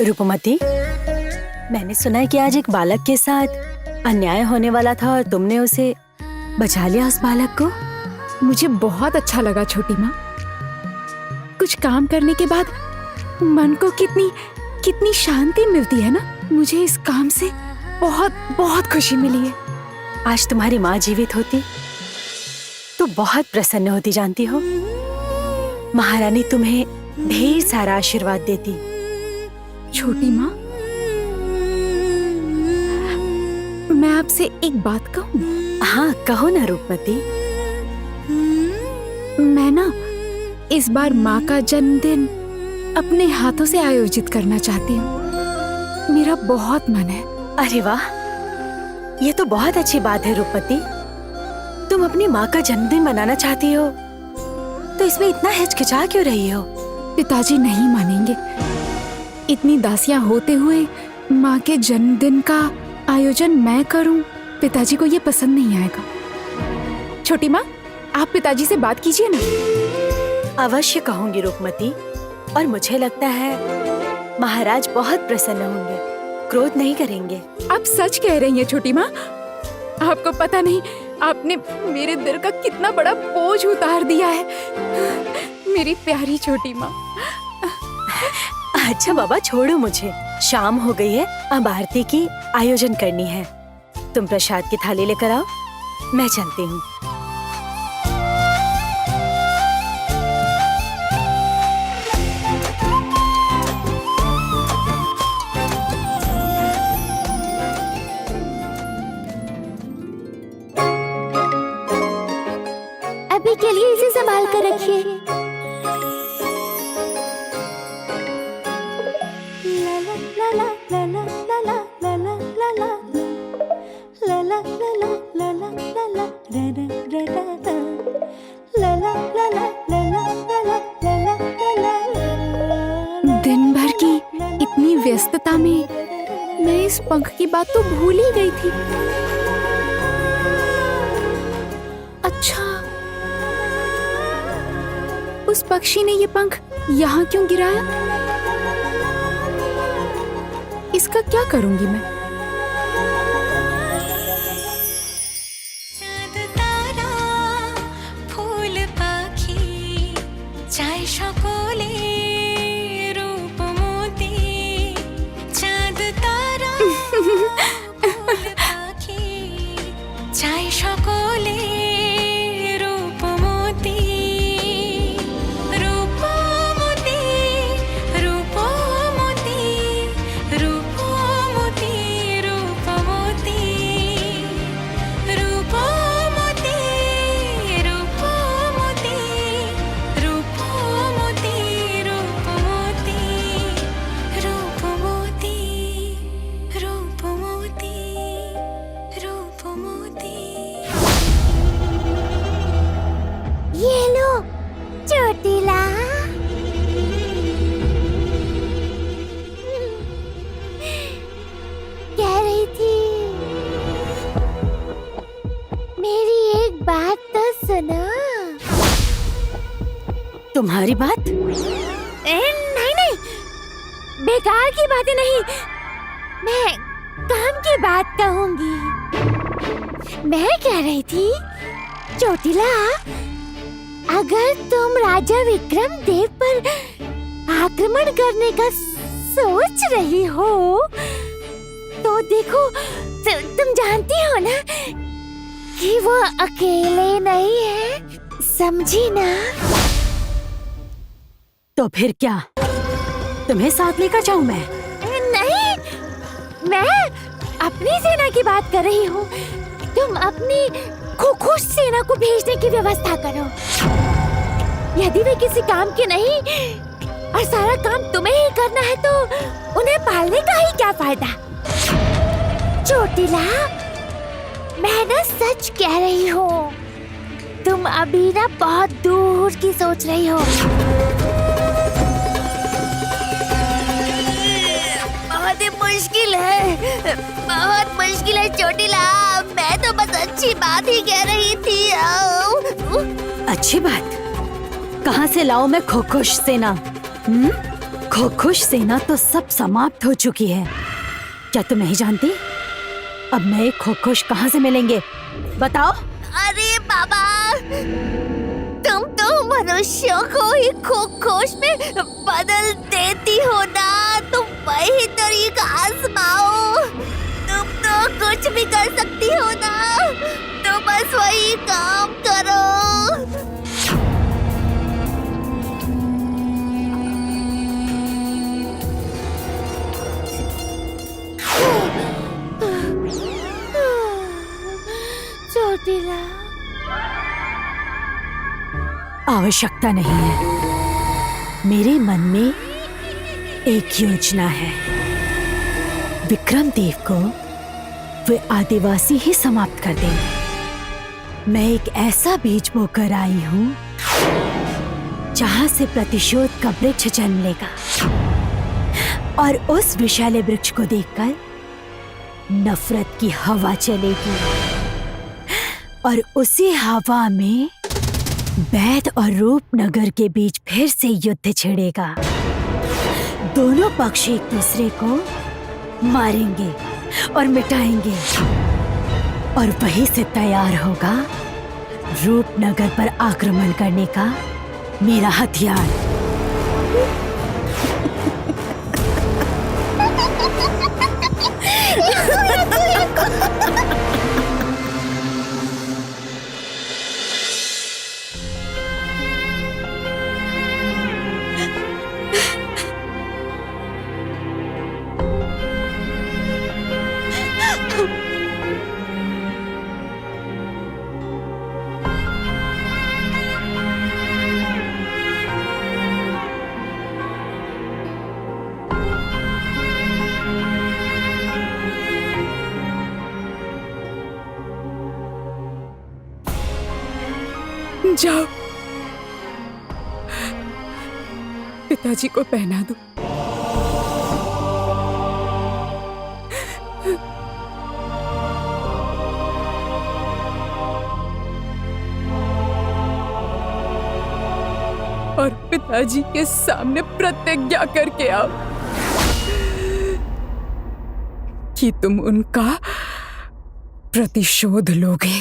रूपमती, मैंने सुना है कि आज एक बालक के साथ अन्याय होने वाला था और तुमने उसे बचा लिया उस बालक को। मुझे बहुत अच्छा लगा छोटी माँ। कुछ काम करने के बाद मन को कितनी शांति मिलती है ना। मुझे इस काम से बहुत बहुत खुशी मिली है। आज तुम्हारी माँ जीवित होती तो बहुत प्रसन्न होती, जानती हो। महारानी तुम्हें ढेर सारा आशीर्वाद देती। छोटी माँ, मैं आपसे एक बात कहूँ? हाँ, कहो ना रूपमती। मैं ना इस बार माँ का जन्मदिन अपने हाथों से आयोजित करना चाहती हूँ। मेरा बहुत मन है। अरे वाह, ये तो बहुत अच्छी बात है रूपमती। तुम अपनी माँ का जन्मदिन मनाना चाहती हो, तो इसमें इतना हिचकिचा क्यों रही हो? पिताजी नहीं मानेंगे। इतनी दासियां होते हुए माँ के जन्मदिन का आयोजन मैं करूं, पिताजी को ये पसंद नहीं आएगा। छोटी माँ, आप पिताजी से बात कीजिए ना। अवश्य कहूंगी रूपमती, और मुझे लगता है महाराज बहुत प्रसन्न होंगे, क्रोध नहीं करेंगे। आप सच कह रही हैं छोटी माँ। आपको पता नहीं, आपने मेरे दिल का कितना बड़ा बोझ उतार दिया है, मेरी प्यारी छोटी माँ। अच्छा बाबा, छोड़ो मुझे। शाम हो गई है, अब आरती की आयोजन करनी है। तुम प्रसाद की थाली लेकर आओ, मैं चलती हूँ। अभी के लिए इसे संभाल कर रखिए। दिन भर की इतनी व्यस्तता में मैं इस पंख की बात तो भूल ही गई थी। अच्छा, उस पक्षी ने ये पंख यहाँ क्यों गिराया? इसका क्या करूंगी मैं? चाँद तारा फूल पाखी चाय সকলে रूप मोती। चाँद तारा फूल पाखी चाय সকলে रूप मोती। रूप मोती, रूप मोती, रूप मोती, रूप मोती, रूप मोती, रूप मोती, रूप मोती, रूप मोती, रूप मोती, रूप मोती, रूप मोती। ये लो चोटिला। कह रही थी, मेरी एक बात तो सुनो। तुम्हारी बात? नहीं, बेकार की बातें नहीं, मैं काम की बात कहूंगी। मैं कह रही थी, चोटिला, अगर तुम राजा विक्रम देव पर आक्रमण करने का सोच रही हो, तो देखो, तुम जानती हो ना कि वो अकेले नहीं है, समझी ना? तो फिर क्या, तुम्हें साथ लेकर जाऊं मैं? नहीं, मैं अपनी सेना की बात कर रही हूँ। तुम अपनी खुश सेना को भेजने की व्यवस्था करो। यदि वे किसी काम के नहीं और सारा काम तुम्हें ही करना है, तो उन्हें पालने का ही क्या फायदा? चोटिला, मैं ना सच कह रही हूँ, तुम अभी ना बहुत दूर की सोच रही हो। बहुत मुश्किल है, बहुत मुश्किल है चोटिला। मैं तो बस अच्छी बात ही कह रही थी। अच्छी बात? कहाँ से लाऊं मैं खुश सेना? खोखुश सेना तो सब समाप्त हो चुकी है। क्या तुम नहीं जानती? अब नए खोखुश कहाँ से मिलेंगे? बताओ। अरे बाबा, तुम तो मनुष्यों को ही खोखोश में बदल देती हो ना। तुम वही तरीका आजमाओ। तुम तो कुछ भी कर सकती हो ना, तो बस वही काम करो। चोटिला, आवश्यकता नहीं है। मेरे मन में एक योजना है। विक्रम देव को वे आदिवासी ही समाप्त कर देंगे। मैं एक ऐसा बीज बोकर आई हूं जहां से प्रतिशोध का वृक्ष जन्म लेगा, और उस विशाल वृक्ष को देखकर नफरत की हवा चलेगी, और उसी हवा में बैद और रूपनगर के बीच फिर से युद्ध छिड़ेगा। दोनों पक्ष एक दूसरे को मारेंगे और मिटाएंगे, और वहीं से तैयार होगा रूपनगर पर आक्रमण करने का मेरा हथियार। जाओ, पिताजी को पहना दो। और पिताजी के सामने प्रतिज्ञा करके आओ कि तुम उनका प्रतिशोध लोगे।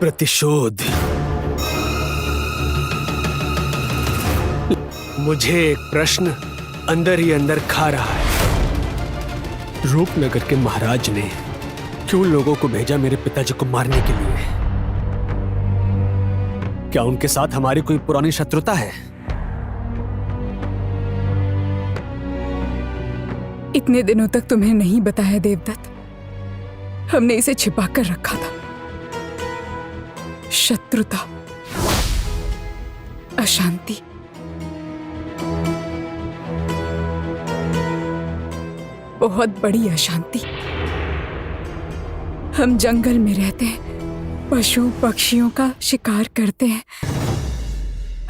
प्रतिशोध। मुझे एक प्रश्न अंदर ही अंदर खा रहा है। रूपनगर के महाराज ने क्यों लोगों को भेजा मेरे पिताजी को मारने के लिए? क्या उनके साथ हमारी कोई पुरानी शत्रुता है? इतने दिनों तक तुम्हें नहीं बताया देवदत्त। हमने इसे छिपा कर रखा था। शत्रुता, अशांति, बहुत बड़ी अशांति। हम जंगल में रहते हैं, पशु पक्षियों का शिकार करते हैं।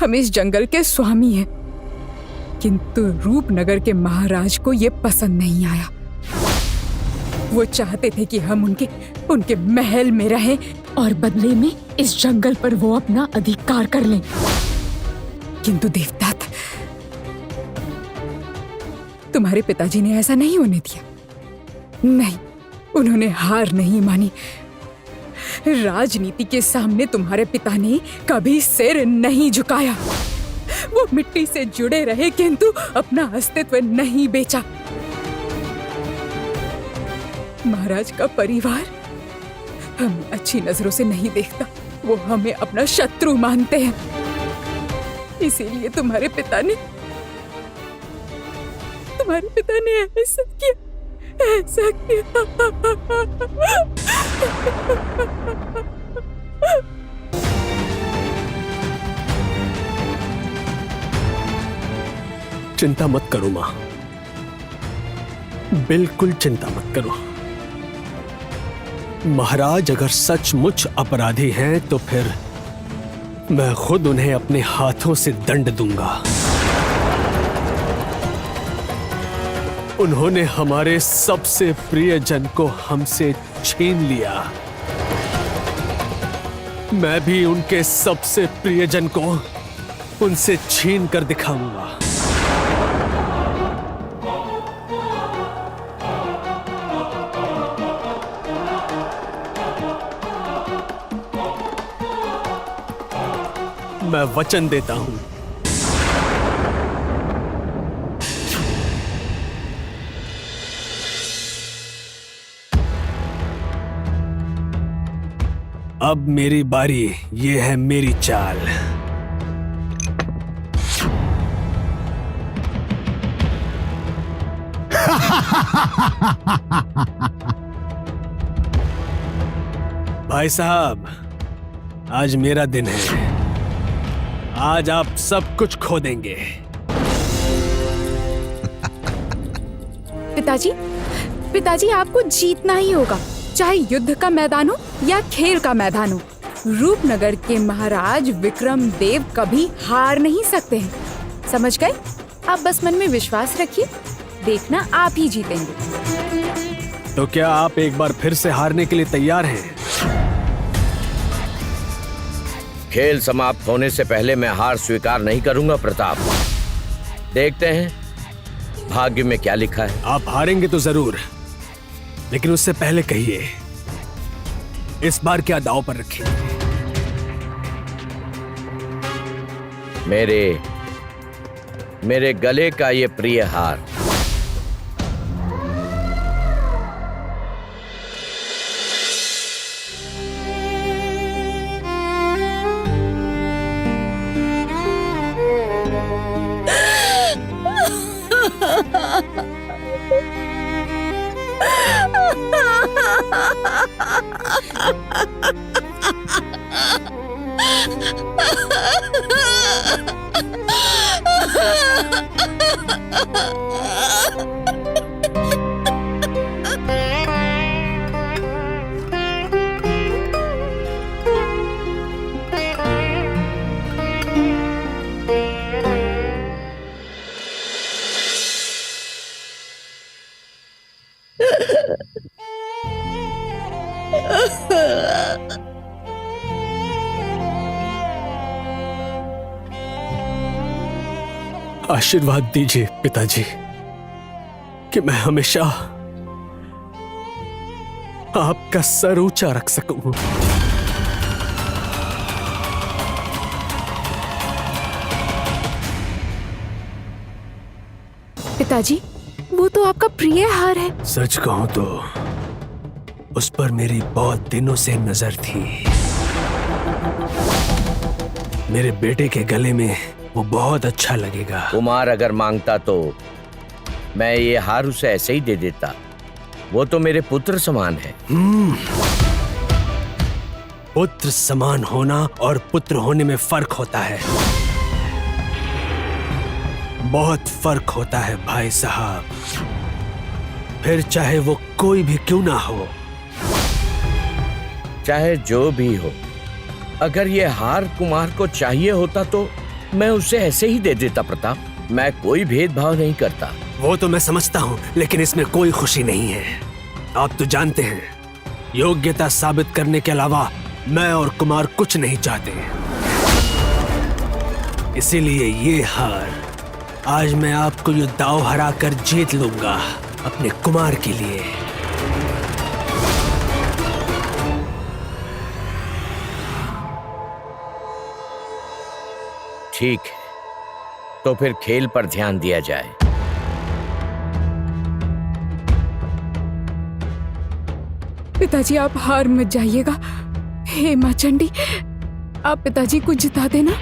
हम इस जंगल के स्वामी हैं, किंतु रूपनगर के महाराज को यह पसंद नहीं आया। वो चाहते थे कि हम उनके महल में रहें और बदले में इस जंगल पर वो अपना अधिकार कर लें। किंतु देवदत्त, तुम्हारे पिताजी ने ऐसा नहीं होने दिया। नहीं, उन्होंने हार नहीं मानी। राजनीति के सामने तुम्हारे पिता ने कभी सिर नहीं झुकाया। वो मिट्टी से जुड़े रहे, किंतु अपना अस्तित्व नहीं बेचा। महाराज का परिवार हमें अच्छी नजरों से नहीं देखता। वो हमें अपना शत्रु मानते हैं। इसीलिए तुम्हारे पिता ने ऐसा किया। चिंता मत करो मां, बिल्कुल चिंता मत करो। महाराज अगर सचमुच अपराधी हैं तो फिर मैं खुद उन्हें अपने हाथों से दंड दूंगा। उन्होंने हमारे सबसे प्रियजन को हमसे छीन लिया। मैं भी उनके सबसे प्रियजन को उनसे छीन कर दिखाऊंगा। मैं वचन देता हूं। अब मेरी बारी, ये है मेरी चाल। भाई साहब, आज मेरा दिन है। आज आप सब कुछ खो देंगे। पिताजी आपको जीतना ही होगा, चाहे युद्ध का मैदान हो या खेल का मैदान हो। रूपनगर के महाराज विक्रम देव कभी हार नहीं सकते हैं, समझ गए? आप बस मन में विश्वास रखिए, देखना आप ही जीतेंगे। तो क्या आप एक बार फिर से हारने के लिए तैयार हैं? खेल समाप्त होने से पहले मैं हार स्वीकार नहीं करूंगा प्रताप। देखते हैं भाग्य में क्या लिखा है। आप हारेंगे तो जरूर, लेकिन उससे पहले कहिए, इस बार क्या दांव पर रखेंगे? मेरे गले का ये प्रिय हार। आशीर्वाद दीजिए पिताजी कि मैं हमेशा आपका सर ऊंचा रख सकूं। पिताजी, वो तो आपका प्रिय हार है। सच कहूं तो उस पर मेरी बहुत दिनों से नजर थी। मेरे बेटे के गले में वो बहुत अच्छा लगेगा। कुमार अगर मांगता तो मैं ये हार उसे ऐसे ही दे देता। वो तो मेरे पुत्र समान है। पुत्र समान होना और पुत्र होने में फर्क होता है, बहुत फर्क होता है भाई साहब। फिर चाहे वो कोई भी क्यों ना हो, चाहे जो भी हो, अगर ये हार कुमार को चाहिए होता तो मैं उसे ऐसे ही दे देता प्रताप। मैं कोई भेदभाव नहीं करता। वो तो मैं समझता हूं, लेकिन इसमें कोई खुशी नहीं है। आप तो जानते हैं, योग्यता साबित करने के अलावा मैं और कुमार कुछ नहीं चाहते। इसीलिए ये हार आज मैं आपको ये दांव हरा कर जीत लूंगा अपने कुमार के लिए। ठीक है, तो फिर खेल पर ध्यान दिया जाए। पिताजी, आप हार मत जाइएगा। हे मां चंडी, आप पिताजी को जिता देना।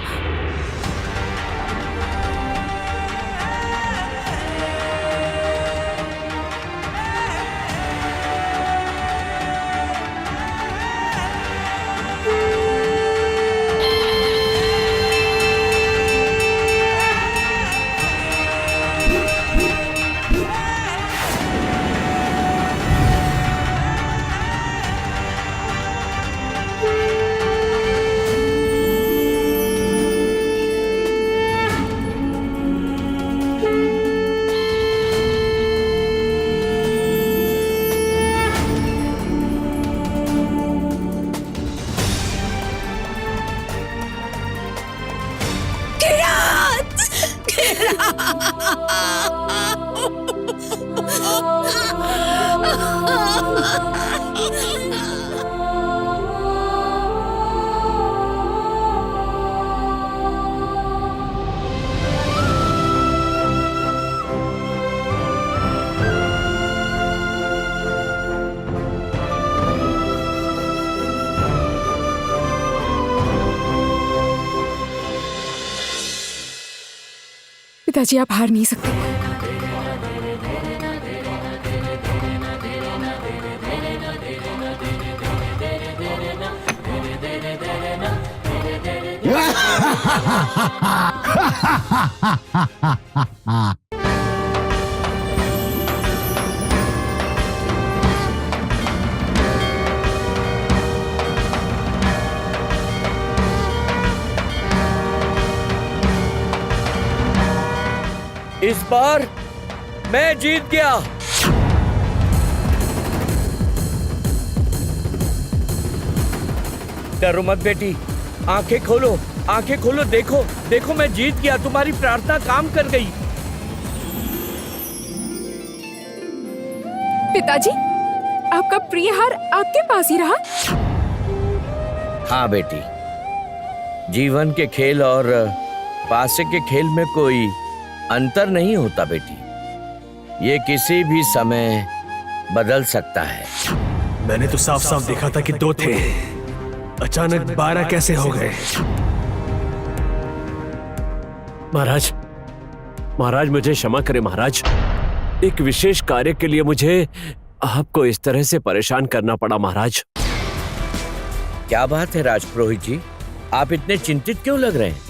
पिताजी आप हार नहीं सकते। इस बार मैं जीत गया। डरो मत बेटी, आंखें खोलो, आंखें खोलो, देखो देखो मैं जीत गया, तुम्हारी प्रार्थना काम कर गई। पिताजी, आपका प्रिय हार आपके पास ही रहा? हाँ बेटी, जीवन के खेल और पासे के खेल में कोई अंतर नहीं होता बेटी, ये किसी भी समय बदल सकता है। मैंने तो साफ साफ देखा था कि 2 थे, अचानक 12 कैसे हो गए? महाराज, महाराज मुझे क्षमा करें महाराज, एक विशेष कार्य के लिए मुझे आपको इस तरह से परेशान करना पड़ा महाराज। क्या बात है राजपुरोहित जी, आप इतने चिंतित क्यों लग रहे हैं?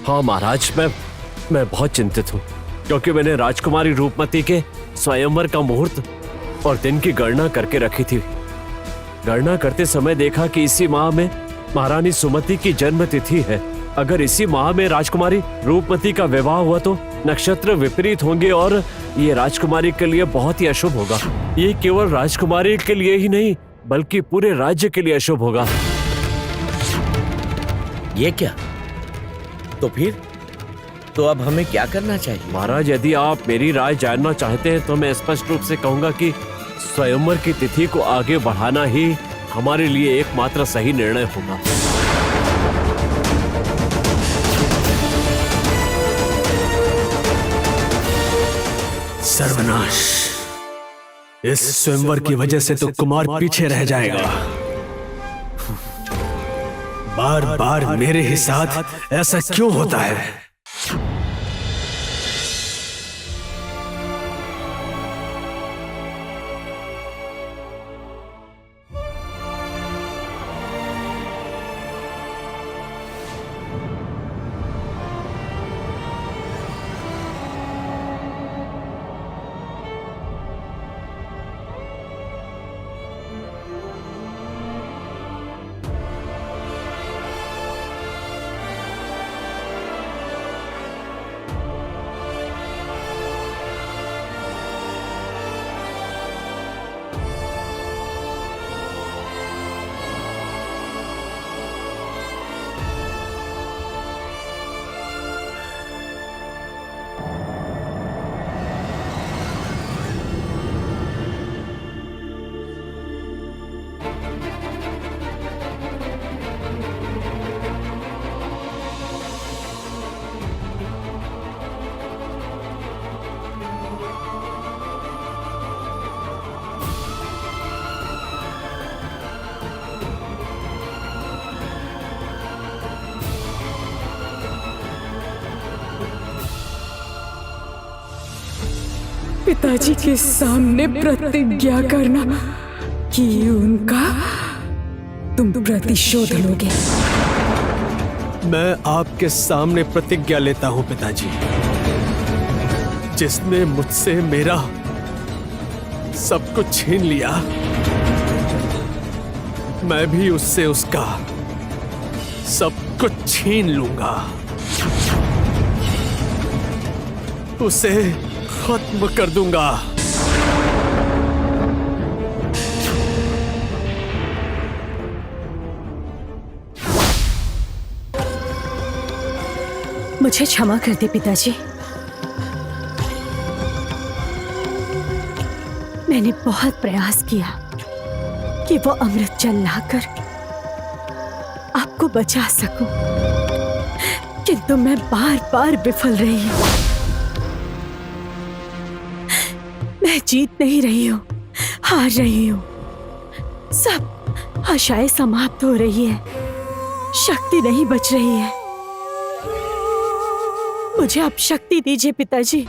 हाँ महाराज, मैं बहुत चिंतित हूँ, क्योंकि मैंने राजकुमारी रूपमती के स्वयंवर का मुहूर्त और दिन की गणना करके रखी थी। गणना करते समय देखा कि इसी माह में महारानी सुमति की जन्म तिथि है। अगर इसी माह में राजकुमारी रूपमती का विवाह हुआ तो नक्षत्र विपरीत होंगे और ये राजकुमारी के लिए बहुत ही अशुभ होगा। ये केवल राजकुमारी के लिए ही नहीं बल्कि पूरे राज्य के लिए अशुभ होगा। ये क्या? तो फिर तो अब हमें क्या करना चाहिए? महाराज, यदि आप मेरी राय जानना चाहते हैं तो मैं स्पष्ट रूप से कहूंगा कि स्वयंवर की तिथि को आगे बढ़ाना ही हमारे लिए एकमात्र सही निर्णय होगा। सर्वनाश, इस स्वयंवर की वजह से तो कुमार पीछे रह जाएगा। बार बार मेरे ही साथ ऐसा क्यों होता है? पिताजी के सामने प्रतिज्ञा करना कि उनका तुम प्रतिशोध लोगे। मैं आपके सामने प्रतिज्ञा लेता हूं पिताजी, जिसने मुझसे मेरा सब कुछ छीन लिया, मैं भी उससे उसका सब कुछ छीन लूंगा, उसे खत्म कर दूंगा। मुझे क्षमा कर दे पिताजी, मैंने बहुत प्रयास किया कि वो अमृत जल लाकर आपको बचा सकूं, किंतु मैं बार बार विफल रही हूं। मैं जीत नहीं रही हूं, हार रही हूं। सब आशाएं समाप्त हो रही है, शक्ति नहीं बच रही है। मुझे आप शक्ति दीजिए पिताजी,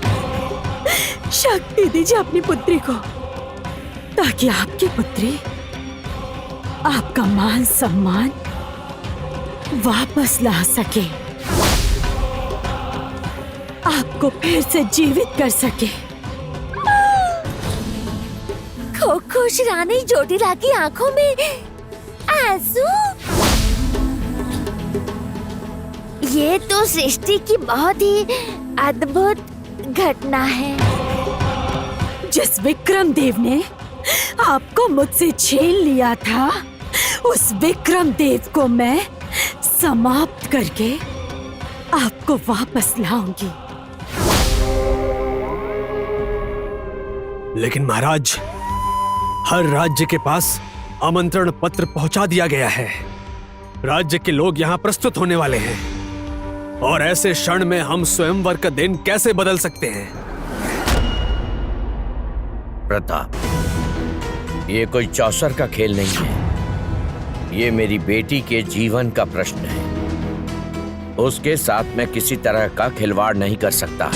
शक्ति दीजिए अपनी पुत्री को, ताकि आपकी पुत्री आपका मान सम्मान वापस ला सके, आपको फिर से जीवित कर सके। खुश रानी ज्योतिरा की आंखों में आंसू। ये तो सृष्टि की बहुत ही अद्भुत घटना है। जिस विक्रम देव ने आपको मुझसे छीन लिया था, उस विक्रम देव को मैं समाप्त करके आपको वापस लाऊंगी। लेकिन महाराज, हर राज्य के पास आमंत्रण पत्र पहुंचा दिया गया है। राज्य के लोग यहाँ प्रस्तुत होने वाले हैं, और ऐसे क्षण में हम स्वयंवर का दिन कैसे बदल सकते हैं? प्रताप, ये कोई चौसर का खेल नहीं है। ये मेरी बेटी के जीवन का प्रश्न है। उसके साथ मैं किसी तरह का खिलवाड़ नहीं कर सकता।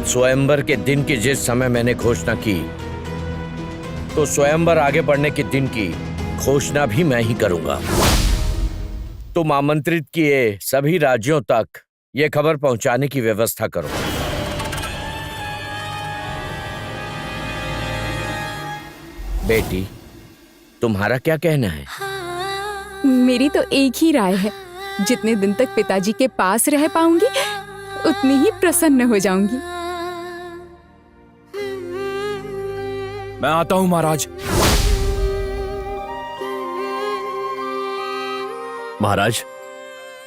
स्वयंवर के दिन की जिस समय मैंने घोषणा की, तो स्वयंवर आगे बढ़ने के दिन की घोषणा भी मैं ही करूंगा। तुम आमंत्रित किए सभी राज्यों तक ये खबर पहुंचाने की व्यवस्था करो। बेटी, तुम्हारा क्या कहना है? मेरी तो एक ही राय है, जितने दिन तक पिताजी के पास रह पाऊंगी उतनी ही प्रसन्न हो जाऊंगी। मैं आता हूं महाराज। महाराज,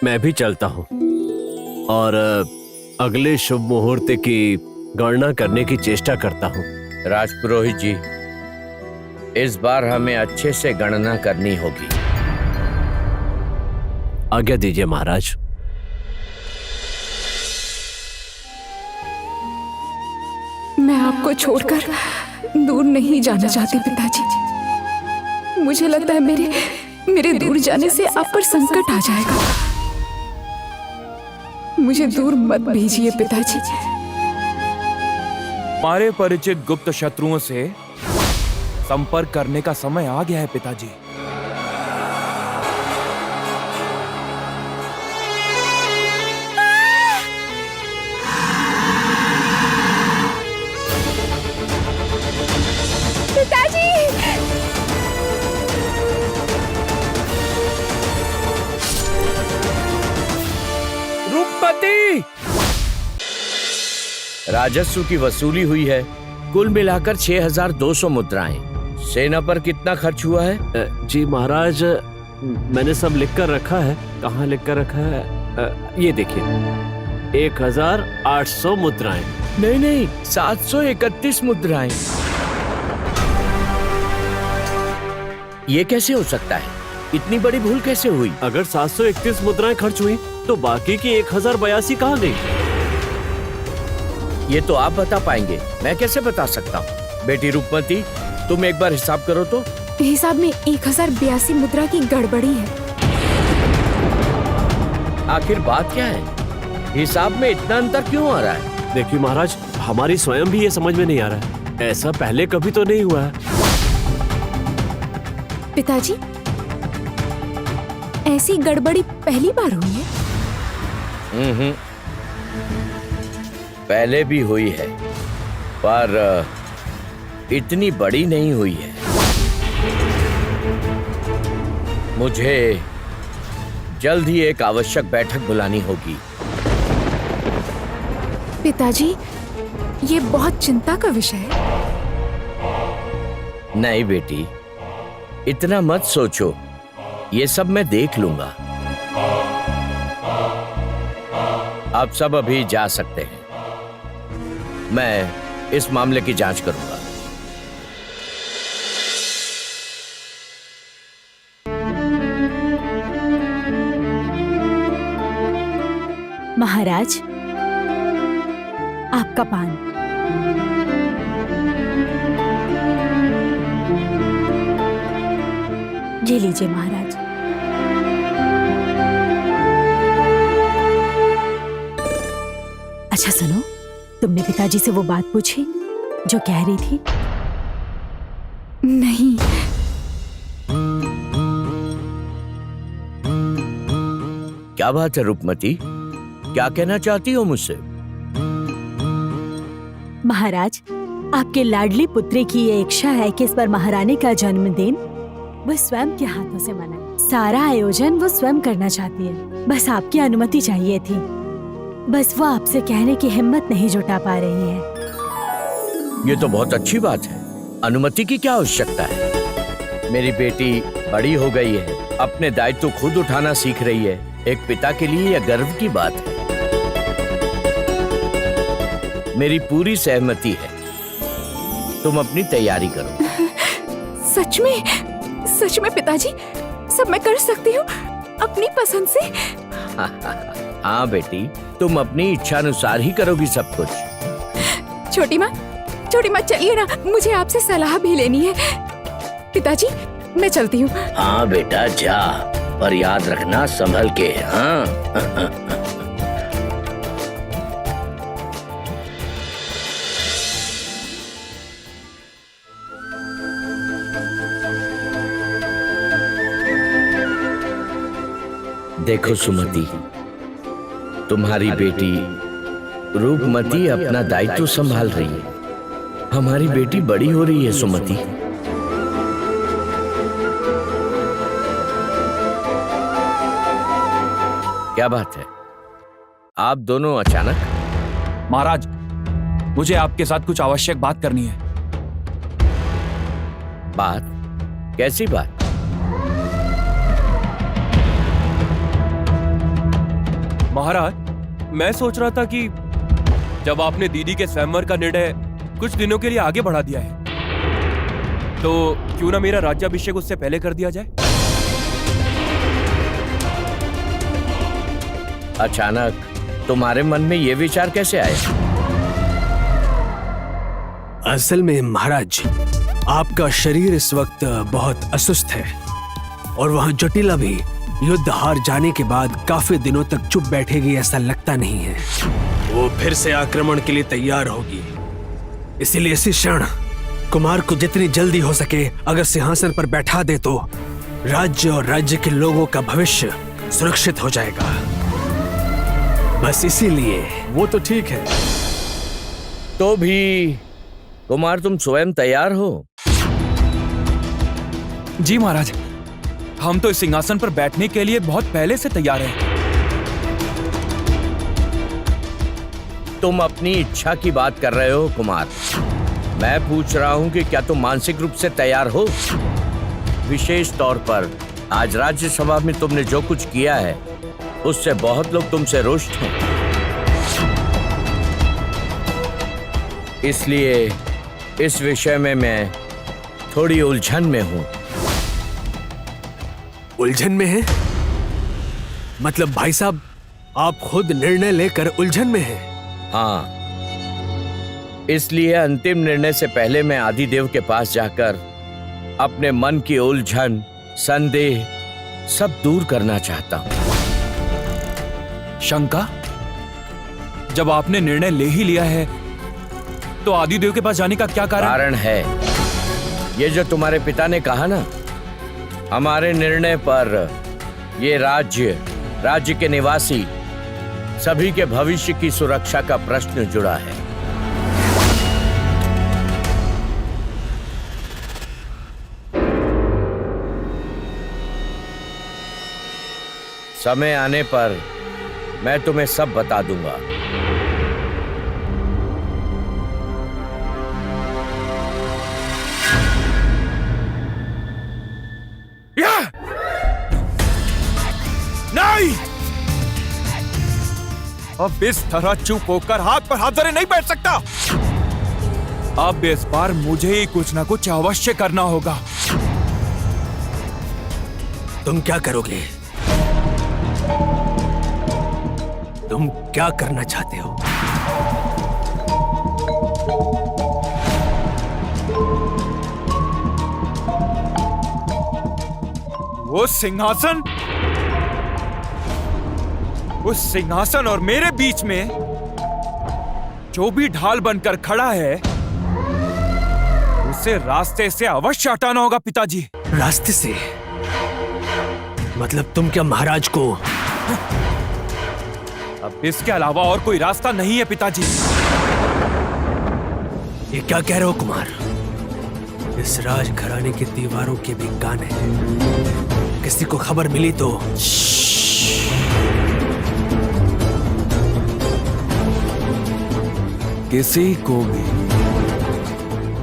मैं भी चलता हूँ और अगले शुभ मुहूर्त की गणना करने की चेष्टा करता हूँ। राजपुरोहित जी, इस बार हमें अच्छे से गणना करनी होगी। आज्ञा दीजिए महाराज। मैं आपको छोड़कर दूर नहीं जाना चाहती पिताजी। मुझे लगता है मेरे दूर जाने से आप पर संकट आ जाएगा। मुझे दूर मत भेजिए पिताजी। हमारे परिचित गुप्त शत्रुओं से संपर्क करने का समय आ गया है पिताजी। रूपमती, राजस्व की वसूली हुई है, कुल मिलाकर 6200 मुद्राएं। सेना पर कितना खर्च हुआ है? जी महाराज, मैंने सब लिख कर रखा है। कहाँ लिख कर रखा है? ये देखिए, 1800 मुद्राएं। नहीं, 731 मुद्राएं। ये कैसे हो सकता है? इतनी बड़ी भूल कैसे हुई? अगर 731 मुद्राएं खर्च हुई तो बाकी की 1082 कहाँ गई? ये तो आप बता पाएंगे, मैं कैसे बता सकता हूँ? बेटी रूपमती, तुम एक बार हिसाब करो तो। हिसाब में 1082 मुद्रा की गड़बड़ी है। आखिर बात क्या है? हिसाब में इतना अंतर क्यों आ रहा है? देखिए महाराज, हमारी स्वयं भी ये समझ में नहीं आ रहा है। ऐसा पहले कभी तो नहीं हुआ है। पिताजी, ऐसी गड़बड़ी पहली बार हुई है? पहले भी हुई है, पर इतनी बड़ी नहीं हुई है। मुझे जल्द ही एक आवश्यक बैठक बुलानी होगी। पिताजी, ये बहुत चिंता का विषय है। नहीं बेटी, इतना मत सोचो, ये सब मैं देख लूंगा। आप सब अभी जा सकते हैं, मैं इस मामले की जांच करूंगा। महाराज, आपका पान। ये लीजिए महाराज। अच्छा सुनो, तुमने पिताजी से वो बात पूछी जो कह रही थी? नहीं। क्या बात है रूपमती, क्या कहना चाहती हो मुझसे? महाराज, आपके लाडली पुत्री की ये इच्छा है कि इस बार महारानी का जन्मदिन वो स्वयं के हाथों से मनाए। सारा आयोजन वो स्वयं करना चाहती है, बस आपकी अनुमति चाहिए थी। बस वो आपसे कहने की हिम्मत नहीं जुटा पा रही है। ये तो बहुत अच्छी बात है, अनुमति की क्या आवश्यकता है? मेरी बेटी बड़ी हो गई है, अपने दायित्व खुद उठाना सीख रही है। एक पिता के लिए यह गर्व की बात है। मेरी पूरी सहमति है, तुम अपनी तैयारी करो। सच में पिताजी, सब मैं कर सकती हूँ अपनी पसंद से? हाँ बेटी, तुम अपनी इच्छानुसार ही करोगी सब कुछ। छोटी माँ चलिए ना, मुझे आपसे सलाह भी लेनी है। पिताजी मैं चलती हूँ। हाँ बेटा जा, पर याद रखना संभल के। हाँ देखो सुमति, तुम्हारी बेटी रूपमती अपना दायित्व संभाल रही है। हमारी बेटी बड़ी हो रही है सुमति। क्या बात है, आप दोनों अचानक? महाराज, मुझे आपके साथ कुछ आवश्यक बात करनी है। बात? कैसी बात? महाराज, मैं सोच रहा था कि जब आपने दीदी के स्वयंवर का निर्णय कुछ दिनों के लिए आगे बढ़ा दिया है, तो क्यों ना मेरा राज्याभिषेक उससे पहले कर दिया जाए? अचानक तुम्हारे मन में ये विचार कैसे आया? असल में महाराज, आपका शरीर इस वक्त बहुत असुस्त है और वहां जटिला भी युद्ध हार जाने के बाद काफी दिनों तक चुप बैठेगी ऐसा लगता नहीं है। वो फिर से आक्रमण के लिए तैयार होगी। इसीलिए इसी क्षण कुमार को जितनी जल्दी हो सके अगर सिंहासन पर बैठा दे तो राज्य और राज्य के लोगों का भविष्य सुरक्षित हो जाएगा। बस इसीलिए। वो तो ठीक है। तो भी कुमार, तुम स्वयं तैयार हो? जी महाराज, हम तो इस सिंहासन पर बैठने के लिए बहुत पहले से तैयार हैं। तुम अपनी इच्छा की बात कर रहे हो कुमार। मैं पूछ रहा हूं कि क्या तुम मानसिक रूप से तैयार हो? विशेष तौर पर आज राज्यसभा में तुमने जो कुछ किया है उससे बहुत लोग तुमसे रुष्ट हैं। इसलिए इस विषय में मैं थोड़ी उलझन में हूं। उलझन में है? मतलब भाई साहब, आप खुद निर्णय लेकर उलझन में हैं? हाँ, इसलिए अंतिम निर्णय से पहले मैं आदिदेव के पास जाकर अपने मन की उलझन, संदेह सब दूर करना चाहता हूं। शंका? जब आपने निर्णय ले ही लिया है तो आदिदेव के पास जाने का क्या कारण है? ये जो तुम्हारे पिता ने कहा ना, हमारे निर्णय पर ये राज्य के निवासी सभी के भविष्य की सुरक्षा का प्रश्न जुड़ा है। समय आने पर मैं तुम्हें सब बता दूंगा। नहीं! अब इस तरह चुप होकर हाथ पर हाथ धरे नहीं बैठ सकता। अब इस बार मुझे ही कुछ ना कुछ अवश्य करना होगा। तुम क्या करोगे? तुम क्या करना चाहते हो? वो सिंहासन, उस सिंहासन और मेरे बीच में जो भी ढाल बनकर खड़ा है उसे रास्ते से अवश्य हटाना होगा पिताजी। रास्ते से? मतलब तुम क्या महाराज को? अब इसके अलावा और कोई रास्ता नहीं है पिताजी। ये क्या कह रहे हो कुमार? इस राज घराने की दीवारों के भी कान है, किसी को खबर मिली तो किसी को भी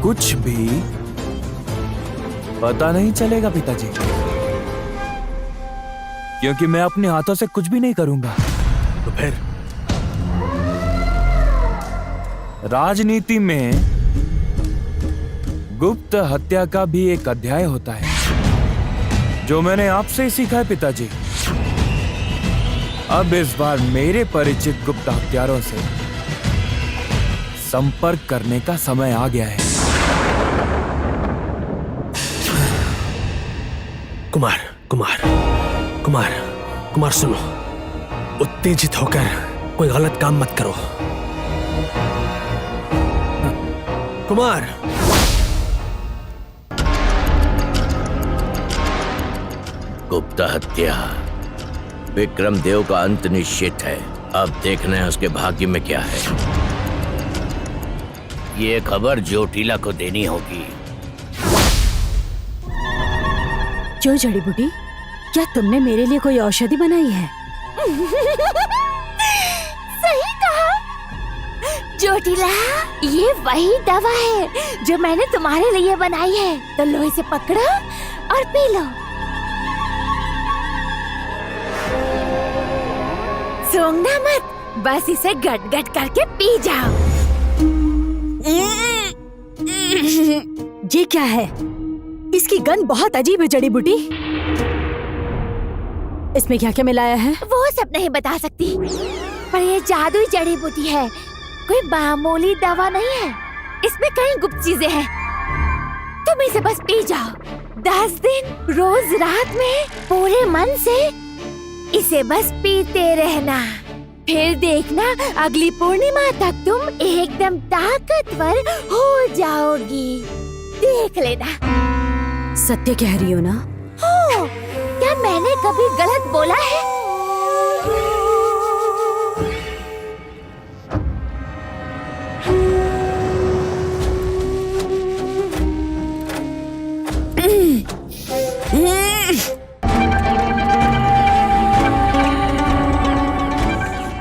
कुछ भी पता नहीं चलेगा पिताजी, क्योंकि मैं अपने हाथों से कुछ भी नहीं करूंगा। तो फिर? राजनीति में गुप्त हत्या का भी एक अध्याय होता है, जो मैंने आपसे ही सीखा है पिताजी। अब इस बार मेरे परिचित गुप्त हत्यारों से संपर्क करने का समय आ गया है। कुमार कुमार कुमार कुमार सुनो, उत्तेजित होकर कोई गलत काम मत करो। कुमार, गुप्त हत्या, विक्रम देव का अंत निश्चित है। अब देखना है उसके भाग्य में क्या है। ये खबर ज्योतिला को देनी होगी। क्यों जड़ी बूटी, क्या तुमने मेरे लिए कोई औषधि बनाई है? सही कहा ज्योतिला, ये वही दवा है जो मैंने तुम्हारे लिए बनाई है। तो लो इसे पकड़ो और पी लो। सूंघना मत, बस इसे गट गट करके पी जाओ। ये क्या है? इसकी गंध बहुत अजीब है जड़ी बूटी। इसमें क्या क्या मिलाया है? वो सब नहीं बता सकती, पर ये जादुई जड़ी बूटी है, कोई मामूली दवा नहीं है। इसमें कई गुप्त चीजें हैं। तुम इसे बस पी जाओ। 10 दिन रोज रात में पूरे मन से इसे बस पीते रहना। फिर देखना, अगली पूर्णिमा तक तुम एकदम ताकतवर हो जाओगी। देख लेना। सत्य कह रही हो ना? हो, क्या मैंने कभी गलत बोला है?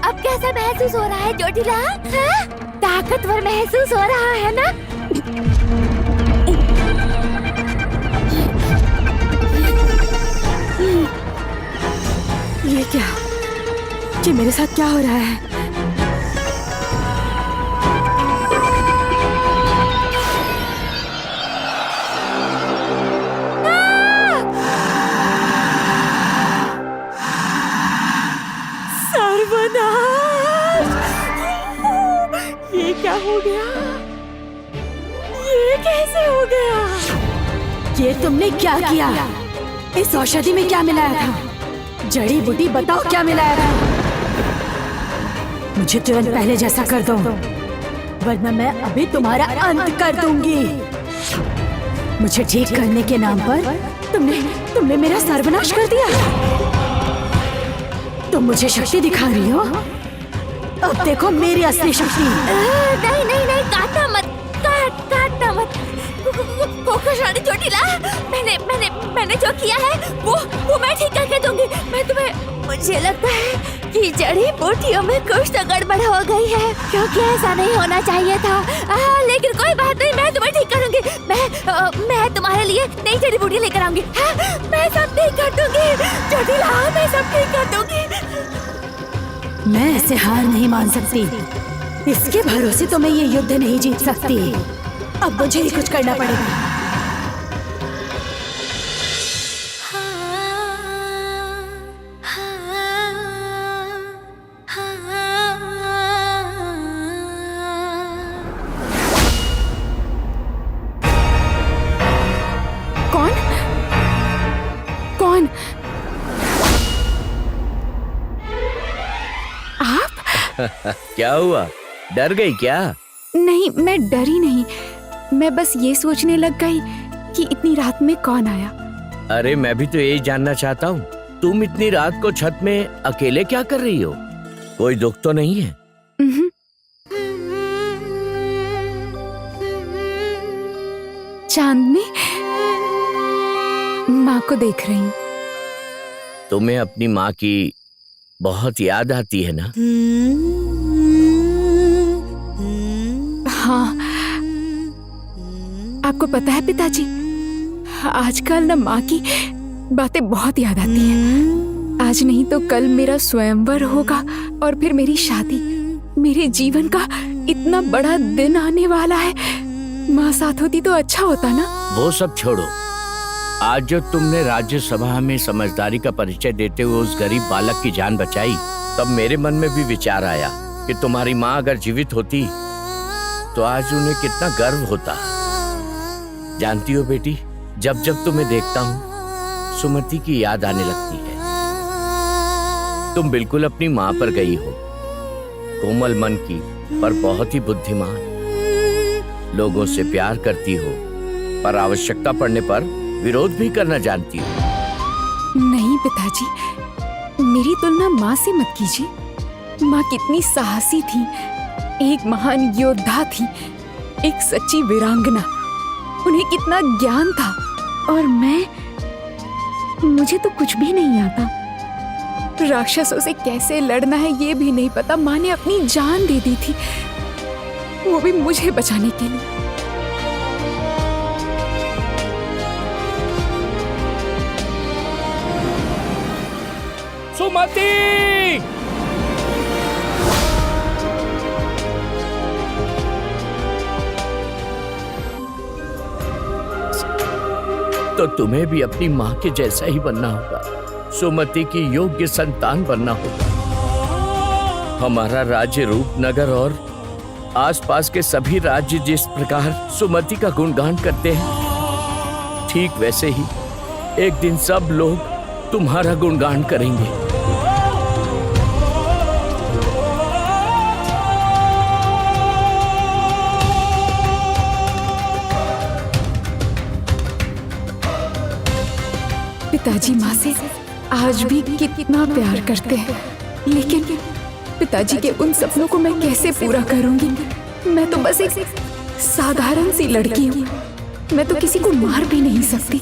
अब कैसा महसूस हो रहा है ज्योतिला? हाँ? ताकतवर महसूस हो रहा है ना? ये क्या? ये मेरे साथ क्या हो रहा है? सर्वनाश! ये क्या हो गया? ये कैसे हो गया? ये तुमने क्या किया? इस औषधि में क्या मिलाया था? जड़ी बूटी बताओ, क्या मिलाया था? मुझे तुरंत पहले जैसा कर दो, वरना मैं अभी तुम्हारा अंत कर दूंगी। मुझे ठीक करने के नाम पर तुमने मेरा सर्वनाश कर दिया। तुम मुझे शक्ति दिखा रही हो? अब देखो मेरी असली शक्ति। नहीं नहीं नहीं, काटना मत, काटना मत। कोकोशानी ज्योतिला, मैंने जो किया है वो मैं ठीक करके दूंगी। मुझे लगता है कि जड़ी बूटियों में कुछ तो गड़बड़ हो गई है, क्योंकि ऐसा नहीं होना चाहिए था। लेकिन कोई बात नहीं, मैं तुम्हें ठीक करूंगी। मैं तुम्हारे लिए नई जड़ी बूटी लेकर आऊंगी। मैं सब ठीक कर दूंगी ज्योतिला, मैं सब ठीक कर दूंगी। मैं ऐसे हार नहीं मान सकती। इसके भरोसे तो मैं ये युद्ध नहीं जीत सकती। अब मुझे ही कुछ करना पड़ेगा। कौन? क्या हुआ? डर गई क्या? नहीं, मैं डरी नहीं। मैं बस ये सोचने लग गई कि इतनी रात में कौन आया। अरे मैं भी तो यही जानना चाहता हूँ, तुम इतनी रात को छत में अकेले क्या कर रही हो? कोई दुख तो नहीं है? उहुं। चांदनी, माँ को देख रही हूँ। तुम्हें अपनी माँ की बहुत याद आती है ना? हाँ, आपको पता है पिताजी, आजकल ना माँ की बातें बहुत याद आती हैं। आज नहीं तो कल मेरा स्वयंवर होगा और फिर मेरी शादी। मेरे जीवन का इतना बड़ा दिन आने वाला है। माँ साथ होती तो अच्छा होता ना। वो सब छोड़ो, आज जो तुमने राज्यसभा में समझदारी का परिचय देते हुए उस गरीब बालक की जान बचाई, तब मेरे मन में भी विचार आया कि तुम्हारी माँ अगर जीवित होती तो आज उन्हें कितना गर्व होता। जानती हो बेटी, जब जब तुम्हें देखता हूँ सुमति की याद आने लगती है। तुम बिल्कुल अपनी माँ पर गई हो, कोमल मन की पर बहुत ही बुद्धिमान। लोगों से प्यार करती हो पर आवश्यकता पड़ने पर विरोध भी करना जानती हो। नहीं पिताजी, मेरी तुलना माँ से मत कीजिए। माँ कितनी साहसी थी, एक महान योद्धा थी, एक सच्ची वीरांगना। उन्हें कितना ज्ञान था और मुझे तो कुछ भी नहीं आता। राक्षसों से कैसे लड़ना है ये भी नहीं पता। माँ ने अपनी जान दे दी थी, वो भी मुझे बचाने के लिए। सुमति! तो तुम्हें भी अपनी माँ के जैसा ही बनना होगा, सुमति की योग्य संतान बनना होगा। हमारा राज्य रूपनगर और आसपास के सभी राज्य जिस प्रकार सुमति का गुणगान करते हैं, ठीक वैसे ही एक दिन सब लोग तुम्हारा गुणगान करेंगे। पिताजी माँ से आज भी कितना प्यार करते हैं, लेकिन पिताजी के उन सपनों को मैं कैसे पूरा करूंगी? मैं तो बस एक साधारण सी लड़की हूँ। मैं तो किसी को मार भी नहीं सकती।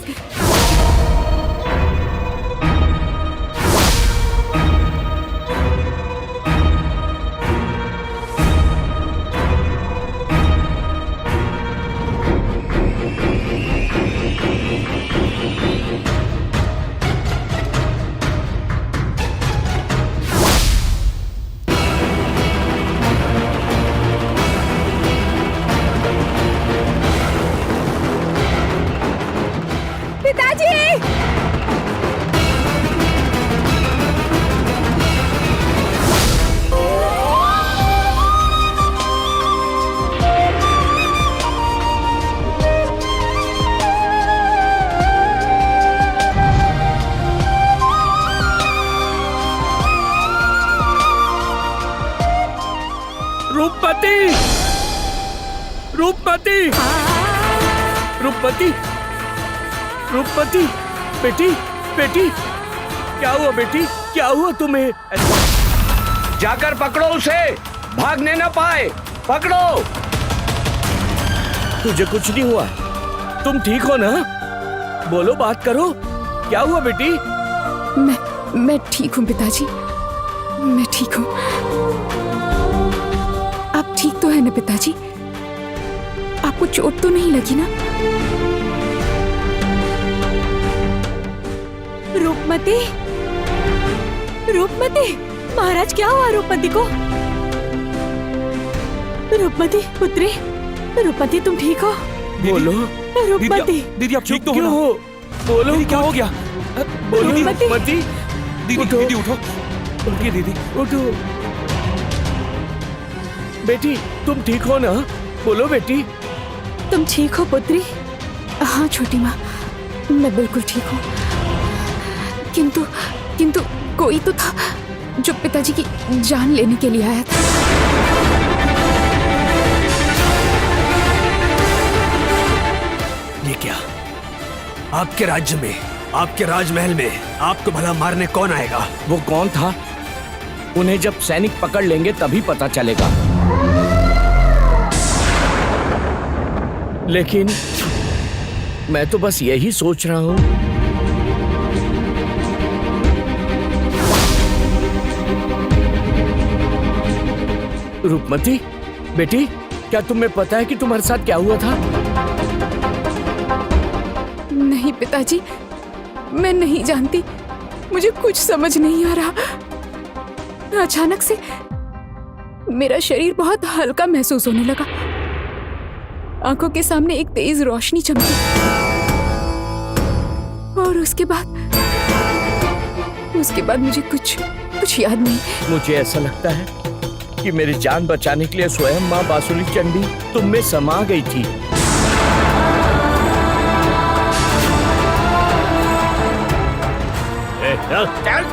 रूपमती! रूपमती! रूपमती! रूपमती! बेटी, बेटी, क्या हुआ बेटी? क्या हुआ तुम्हें? जाकर पकड़ो उसे, भागने ना पाए। पकड़ो। तुझे कुछ नहीं हुआ, तुम ठीक हो ना? बोलो, बात करो, क्या हुआ बेटी? मैं ठीक हूँ पिताजी, मैं ठीक हूँ। आप ठीक तो है ना पिताजी? आपको चोट तो नहीं लगी ना? रूपमती, रूपमती, महाराज क्या हुआ रूपमती को? रूपमती पुत्री, रूपमती तुम ठीक हो? बोलो रूपमती, दीदी आप ठीक तो हो क्यों ना? हो? बोलो, दीदी क्या हो गया? बोलो रूपमती। रूपमती। दीदी उठो। दीदी उठो, उठिए दीदी। उठो बेटी, तुम ठीक हो ना? बोलो बेटी। तुम ठीक हो पुत्री? हाँ छोटी माँ, मैं बिल्कुल ठीक हूँ। किंतु कोई तो था जो पिताजी की जान लेने के लिए आया था। आपके राज्य में, आपके राजमहल में आपको भला मारने कौन आएगा? वो कौन था? उन्हें जब सैनिक पकड़ लेंगे तभी पता चलेगा। लेकिन मैं तो बस यही सोच रहा हूं। रूपमती बेटी, क्या तुम्हें पता है कि तुम्हारे साथ क्या हुआ था? नहीं पिताजी, मैं नहीं जानती। मुझे कुछ समझ नहीं आ रहा। अचानक से मेरा शरीर बहुत हल्का महसूस होने लगा। आंखों के सामने एक तेज रोशनी चमकी और उसके बाद मुझे कुछ याद नहीं। मुझे ऐसा लगता है कि मेरी जान बचाने के लिए स्वयं माँ बांसुरी चंडी तुम में समा गई थी। चल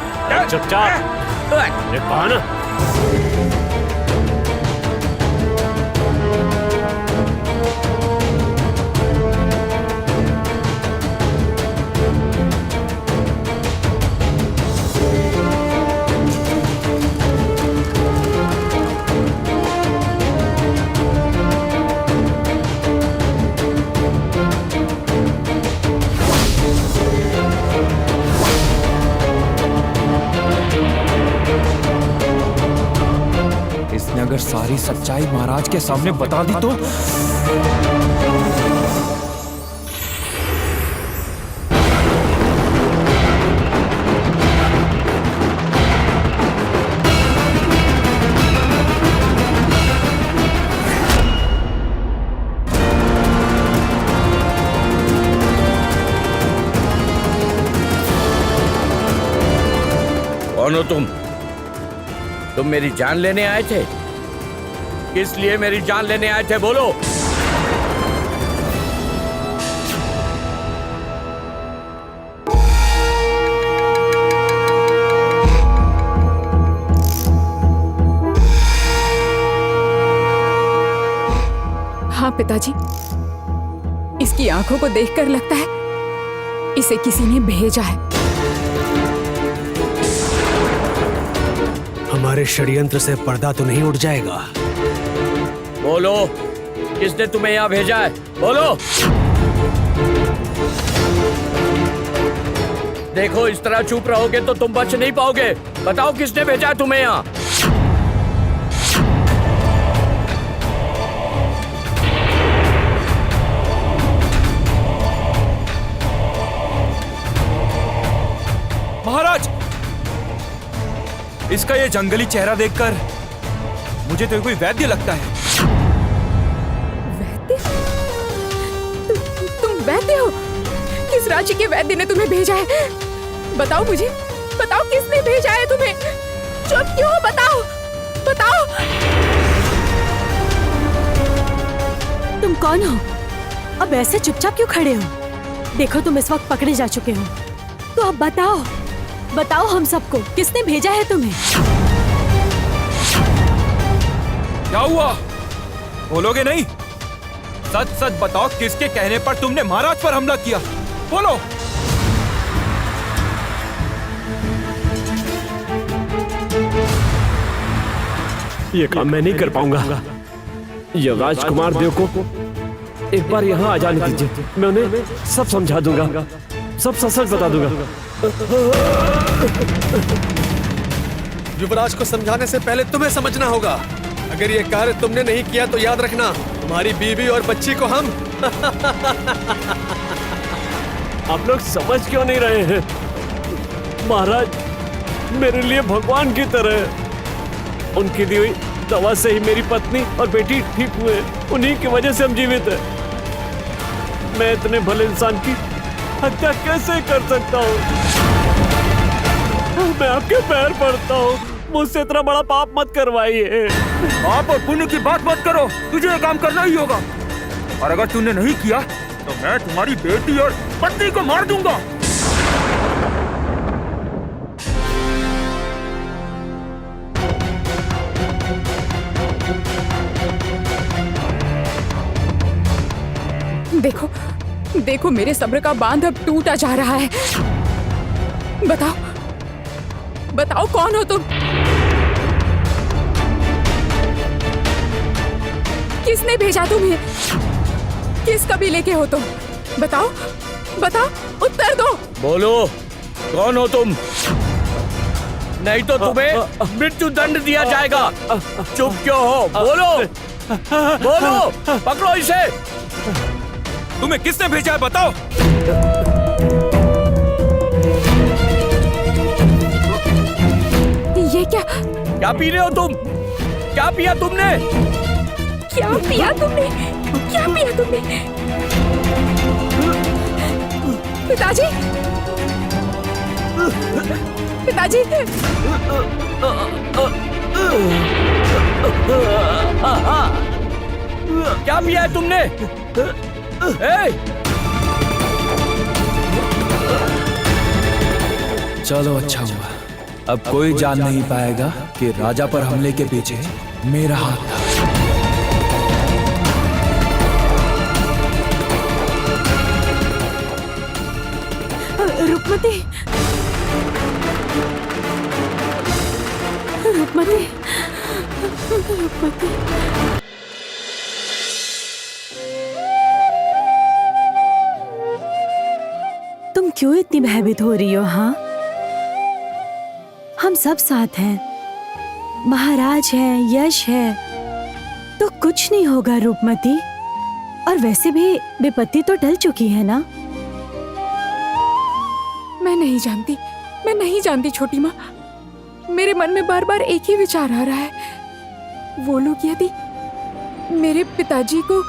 चुपचाप कहा ना। इसने अगर सारी सच्चाई महाराज के सामने बता दी तो कौन हो तुम? तुम मेरी जान लेने आए थे? किस लिए मेरी जान लेने आए थे, बोलो? हाँ पिताजी, इसकी आंखों को देखकर लगता है इसे किसी ने भेजा है। हमारे षड्यंत्र से पर्दा तो नहीं उठ जाएगा? बोलो, किसने तुम्हें यहाँ भेजा है? बोलो। देखो, इस तरह चुप रहोगे तो तुम बच नहीं पाओगे। बताओ, किसने भेजा है तुम्हें यहाँ? महाराज, इसका ये जंगली चेहरा देखकर मुझे तो कोई वैद्य लगता है। वैद्य? तुम वैद्य हो? किस राज्य के वैद्य ने तुम्हें भेजा है? बताओ मुझे, बताओ किसने भेजा है तुम्हें? चुप क्यों? बताओ, बताओ। तुम कौन हो? अब ऐसे चुपचाप क्यों खड़े हो? देखो, तुम इस वक्त पकड़े जा चुके हो। तो अब बताओ, बताओ हम सबको, किसने भेजा है तुम्हें? क्या हुआ? बोलोगे नहीं? सच सच बताओ, किसके कहने पर तुमने महाराज पर हमला किया? बोलो। ये काम मैं नहीं कर पाऊंगा। युवराज कुमार देव को एक बार यहाँ आ जाने दीजिए। मैं उन्हें सब समझा दूंगा, सब सच बता दूंगा। युवराज को समझाने से पहले तुम्हें समझना होगा। अगर ये कार्य तुमने नहीं किया तो याद रखना, तुम्हारी बीवी और बच्ची को हम आप लोग समझ क्यों नहीं रहे हैं? महाराज मेरे लिए भगवान की तरह है। उनकी दी हुई दवा से ही मेरी पत्नी और बेटी ठीक हुए। उन्हीं की वजह से हम जीवित हैं। मैं इतने भले इंसान की हत्या कैसे कर सकता हूँ? मैं आपके पैर पड़ता हूँ, मुझसे इतना बड़ा पाप मत करवाइए। पाप और पुण्य की बात मत करो, तुझे ये काम करना ही होगा। और अगर तूने नहीं किया तो मैं तुम्हारी बेटी और पत्नी को मार दूंगा। देखो, देखो मेरे सब्र का बांध अब टूटा जा रहा है। बताओ बताओ कौन हो तुम? किसने भेजा तुम्हें? किस कबीले के हो तुम? बताओ बताओ, उत्तर दो। बोलो, कौन हो तुम? नहीं तो तुम्हें मृत्यु दंड दिया जाएगा। चुप क्यों हो? बोलो बोलो, पकड़ो इसे। तुम्हें किसने भेजा है बताओ। ये क्या क्या पी रहे हो तुम? क्या पिया तुमने? क्या पिया तुमने? क्या पिया तुमने? पिताजी पिताजी, क्या पिया है तुमने? चलो अच्छा हुआ, अब कोई जान नहीं पाएगा कि राजा पर हमले के पीछे मेरा हाथ था। रुकमती, रुकमती, रुकमती। तुम क्यों इतनी भयभीत हो रही हो? हाँ, हम सब साथ हैं, महाराज है, यश है, तो कुछ नहीं होगा रूपमती। और वैसे भी विपत्ति तो टल चुकी है ना। मैं नहीं जानती छोटी माँ। मेरे मन में बार बार एक ही विचार आ रहा है। वो लोग यदि मेरे पिताजी को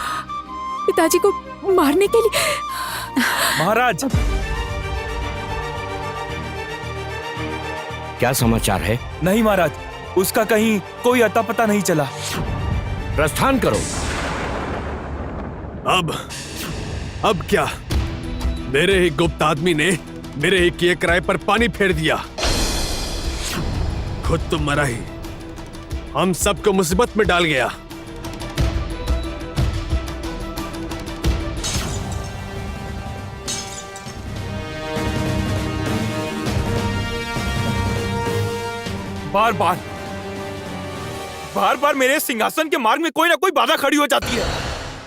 मारने के लिए। महाराज, क्या समाचार है? नहीं महाराज, उसका कहीं कोई अता पता नहीं चला। प्रस्थान करो। अब क्या? मेरे ही गुप्त आदमी ने मेरे ही किए किराए पर पानी फेर दिया। खुद तो मरा ही, हम सबको मुसीबत में डाल गया। बार बार मेरे सिंहासन के मार्ग में कोई ना कोई बाधा खड़ी हो जाती है।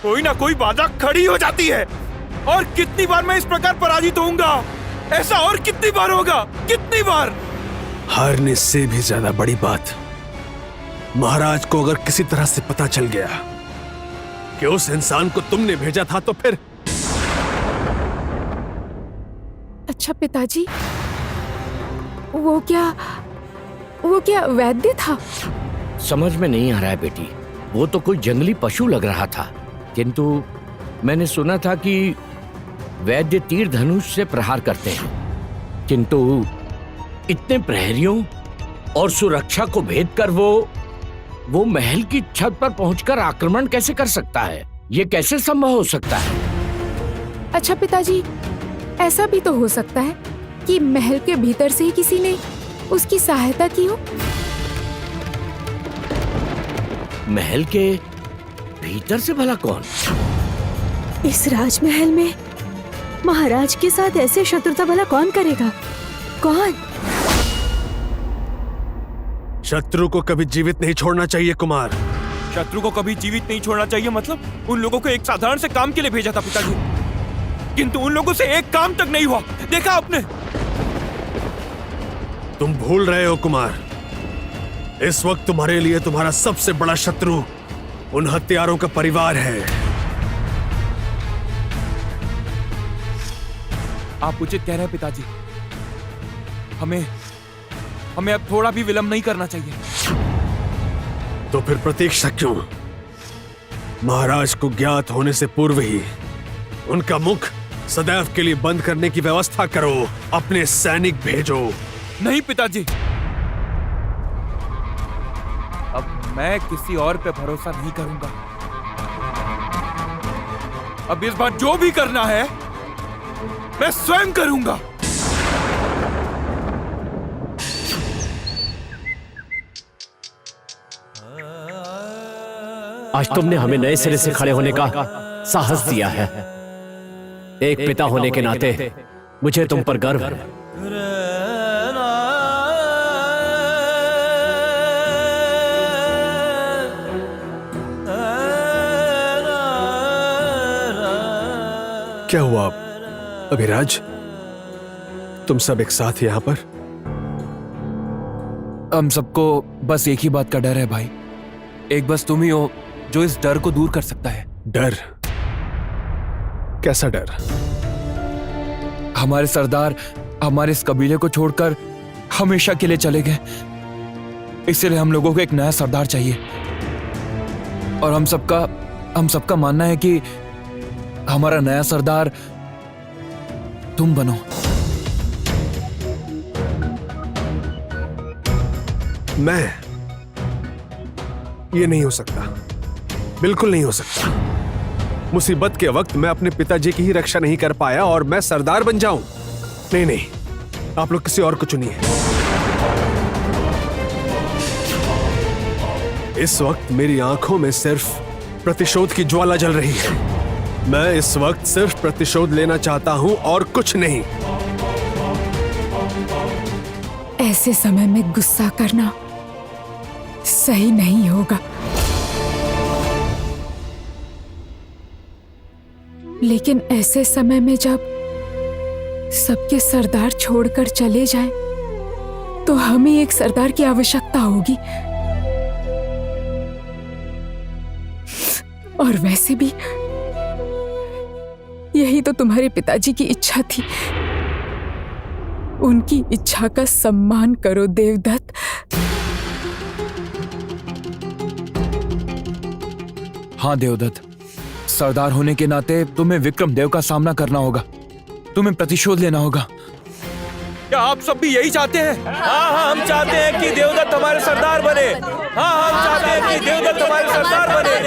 कोई ना कोई बाधा खड़ी हो जाती है। और कितनी बार मैं इस प्रकार पराजित होऊंगा? ऐसा और कितनी बार होगा? कितनी बार? हारने से भी ज्यादा बड़ी बात, महाराज को अगर किसी तरह से पता चल गया कि उस इंसान को तुमने भेजा था, तो फिर? अच्छा पिताजी, वो क्या वैद्य था? समझ में नहीं आ रहा है बेटी। वो तो कोई जंगली पशु लग रहा था, किंतु मैंने सुना था कि वैद्य तीर धनुष से प्रहार करते हैं, किंतु इतने प्रहरियों और सुरक्षा को भेद कर वो महल की छत पर पहुंचकर आक्रमण कैसे कर सकता है? ये कैसे संभव हो सकता है? अच्छा पिताजी, ऐसा भी तो हो सकता है कि महल के भीतर से ही किसी ने उसकी सहायता की हो। महल के भीतर से भला कौन? इस राजमहल में महाराज के साथ ऐसे शत्रुता भला कौन करेगा? कौन? शत्रु को कभी जीवित नहीं छोड़ना चाहिए कुमार। शत्रु को कभी जीवित नहीं छोड़ना चाहिए मतलब? उन लोगों को एक साधारण से काम के लिए भेजा था पिताजी, किंतु उन लोगों से एक काम तक नहीं हुआ। देखा आपने? तुम भूल रहे हो कुमार, इस वक्त तुम्हारे लिए तुम्हारा सबसे बड़ा शत्रु उन हत्यारों का परिवार है। आप उचित कह रहे हैं पिताजी। हमें अब थोड़ा भी विलंब नहीं करना चाहिए। तो फिर प्रतीक्षा क्यों? महाराज को ज्ञात होने से पूर्व ही उनका मुख सदैव के लिए बंद करने की व्यवस्था करो। अपने सैनिक भेजो। नहीं पिताजी, अब मैं किसी और पे भरोसा नहीं करूंगा। अब इस बार जो भी करना है मैं स्वयं करूंगा। आज तुमने हमें नए सिरे से खड़े होने का साहस दिया है। एक पिता होने के नाते मुझे तुम पर गर्व है। क्या हुआ अभिराज? तुम सब एक साथ यहाँ पर? हम सबको बस एक ही बात का डर है भाई। एक बस तुम ही हो जो इस डर को दूर कर सकता है। डर? कैसा डर? हमारे सरदार हमारे इस कबीले को छोड़कर हमेशा के लिए चले गए, इसलिए हम लोगों को एक नया सरदार चाहिए। और हम सबका मानना है कि हमारा नया सरदार तुम बनो। मैं? ये नहीं हो सकता, बिल्कुल नहीं हो सकता। मुसीबत के वक्त मैं अपने पिताजी की ही रक्षा नहीं कर पाया और मैं सरदार बन जाऊं? नहीं नहीं, आप लोग किसी और को चुनिए। इस वक्त मेरी आंखों में सिर्फ प्रतिशोध की ज्वाला जल रही है। मैं इस वक्त सिर्फ प्रतिशोध लेना चाहता हूं और कुछ नहीं। ऐसे समय में गुस्सा करना सही नहीं होगा, लेकिन ऐसे समय में जब सबके सरदार छोड़कर चले जाएं, तो हमें एक सरदार की आवश्यकता होगी। और वैसे भी यही तो तुम्हारे पिताजी की इच्छा थी। उनकी इच्छा का सम्मान करो देवदत्त। हाँ देवदत्त, सरदार होने के नाते तुम्हें विक्रम देव का सामना करना होगा, तुम्हें प्रतिशोध लेना होगा। क्या आप सब भी यही चाहते हैं? हाँ, हम चाहते हैं कि देवदत्त हमारे सरदार बने। हाँ, हम चाहते हैं कि देवदत्त हमारे सरदार बने।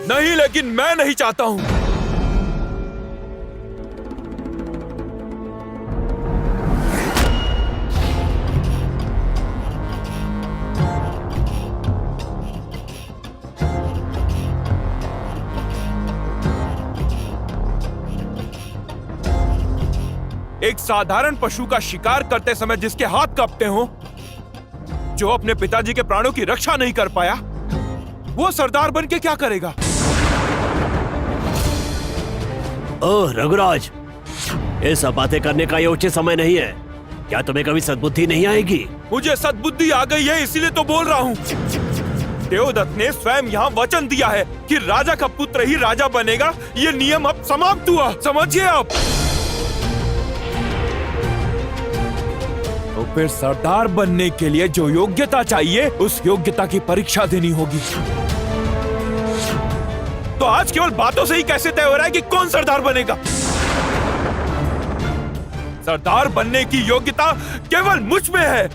नहीं, लेकिन मैं नहीं चाहता हूँ। एक साधारण पशु का शिकार करते समय जिसके हाथ कांपते हो, जो अपने पिताजी के प्राणों की रक्षा नहीं कर पाया, वो सरदार बन के क्या करेगा? ओह रघुराज, ये सब बातें करने का ये उचित समय नहीं है। क्या तुम्हें कभी सद्बुद्धि नहीं आएगी? मुझे सद्बुद्धि आ गई है, इसीलिए तो बोल रहा हूँ। देवदत्त ने स्वयं यहाँ वचन दिया है कि राजा का पुत्र ही राजा बनेगा। ये नियम अब समाप्त हुआ, समझिए आप। तो फिर सरदार बनने के लिए जो योग्यता चाहिए, उस योग्यता की परीक्षा देनी होगी। तो आज केवल बातों से ही कैसे तय हो रहा है कि कौन सरदार बनेगा? सरदार बनने की योग्यता केवल मुझ में है।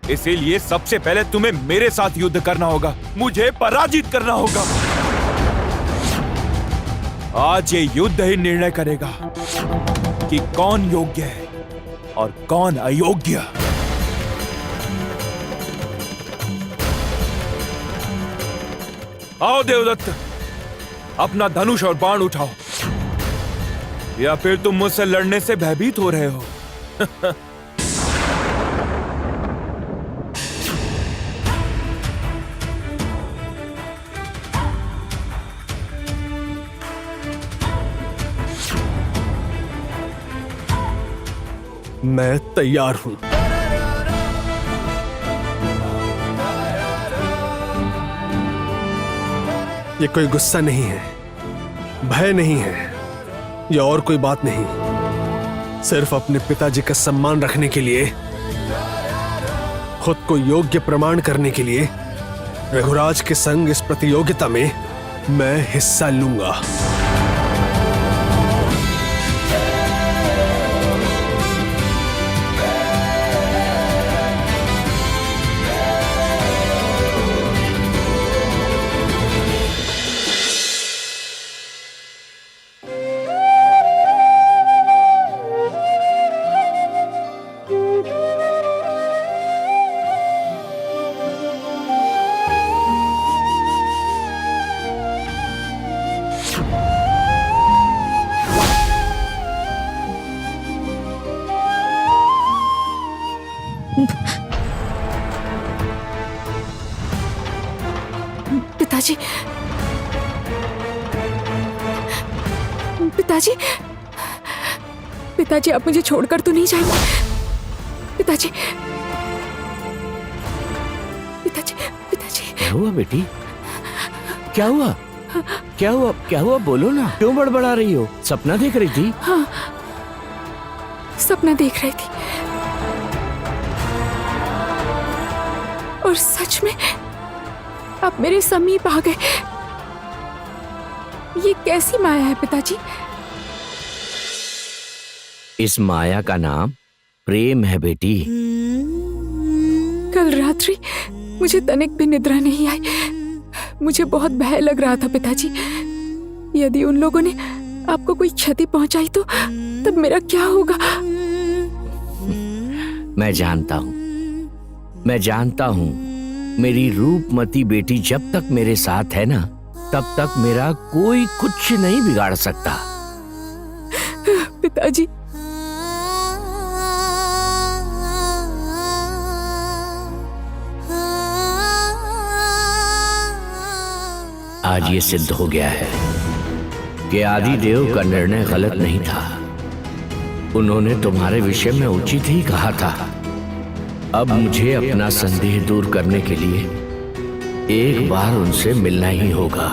इसीलिए सबसे पहले तुम्हें मेरे साथ युद्ध करना होगा, मुझे पराजित करना होगा। आज ये युद्ध ही निर्णय करेगा कि कौन योग्य है और कौन अयोग्य। आओ देवदत्त, अपना धनुष और बाण उठाओ, या फिर तुम मुझसे लड़ने से भयभीत हो रहे हो? मैं तैयार हूं। ये कोई गुस्सा नहीं है, भय नहीं है, या और कोई बात नहीं। सिर्फ अपने पिताजी का सम्मान रखने के लिए, खुद को योग्य प्रमाण करने के लिए रघुराज के संग इस प्रतियोगिता में मैं हिस्सा लूंगा। पिताजी, पिताजी, पिताजी, आप मुझे छोड़कर तो नहीं जाएंगे? पिताजी, पिताजी, पिताजी। क्या हुआ बेटी? क्या हुआ? क्या हुआ? क्या हुआ? बोलो ना, क्यों बड़बड़ा रही हो? सपना देख रही थी? हाँ, सपना देख रही थी और सच में आप मेरे समीप आ गए। ये कैसी माया है पिताजी? इस माया का नाम प्रेम है बेटी। कल रात्रि मुझे तनिक भी निद्रा नहीं आई। मुझे बहुत भय लग रहा था पिताजी। यदि उन लोगों ने आपको कोई क्षति पहुंचाई तो तब मेरा क्या होगा? मैं जानता हूँ मेरी रूपमती बेटी जब तक मेरे साथ है ना, तब तक मेरा कोई कुछ नहीं बिगाड़ सकता। पिताजी, आज ये सिद्ध हो गया है कि आदिदेव का निर्णय गलत नहीं था। उन्होंने तुम्हारे विषय में उचित ही कहा था। अब मुझे अपना संदेह दूर करने के लिए एक बार उनसे मिलना ही होगा।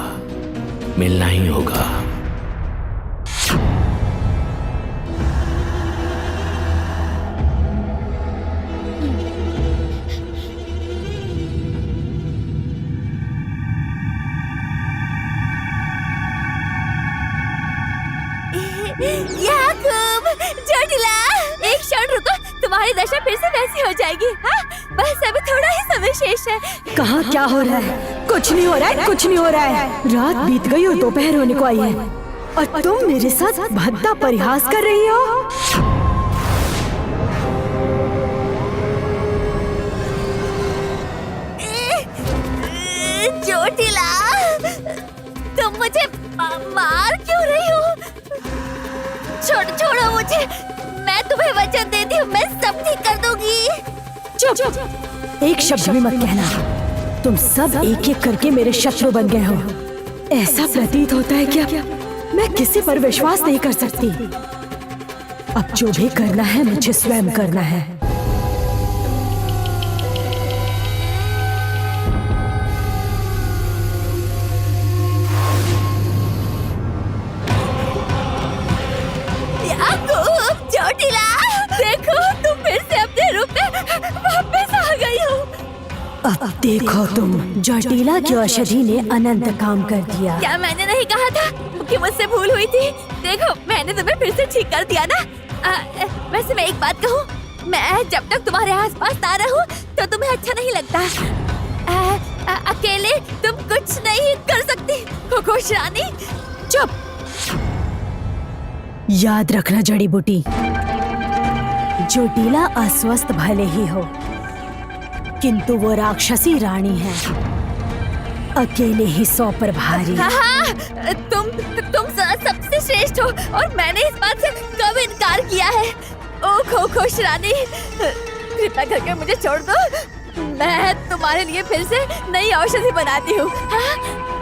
याकूब, जोटिला, एक क्षण रुको, तुम्हारी दशा फिर से वैसी हो जाएगी। हाँ, बस अभी थोड़ा ही समय शेष है। कहाँ क्या हो रहा है? कुछ नहीं हो रहा है, कुछ नहीं हो रहा है। रात बीत गई और दोपहर होने को आई है और तुम मेरे साथ भद्दा परिहास कर रही हो। जोटिला, तुम मुझे मार क्यों रही हो? छोड़ो मुझे। मैं तुम्हें वचन देती हूँ, मैं सब ठीक कर दूंगी। चुप, एक शब्द भी मत कहना। तुम सब एक एक करके मेरे शत्रु बन गए हो। ऐसा प्रतीत होता है क्या मैं किसी पर विश्वास नहीं कर सकती। अब जो भी करना है मुझे स्वयं करना है। जोटिला, देखो तुम फिर से अपने रूप में वापस आ गई हो। अब देखो तुम, जोटिला की औषधि ने अनंत काम कर दिया। क्या मैंने नहीं कहा था कि मुझसे भूल हुई थी? देखो मैंने तुम्हें फिर से ठीक कर दिया ना। वैसे मैं एक बात कहूँ, मैं जब तक तुम्हारे आसपास ना रहूं तो तुम्हें अच्छा नहीं लगता। अकेले तुम कुछ नहीं कर सकती। खुश रानी। चुप, याद रखना जड़ी बूटी, जोटिला अस्वस्थ भले ही हो किंतु वो राक्षसी रानी है, अकेले ही 100 पर भारी। हाँ, तुम सबसे श्रेष्ठ हो और मैंने इस बात से कब इनकार किया है? ओ खुश रानी, कृपया करके मुझे छोड़ दो। मैं तुम्हारे लिए फिर से नई औषधि बनाती हूँ।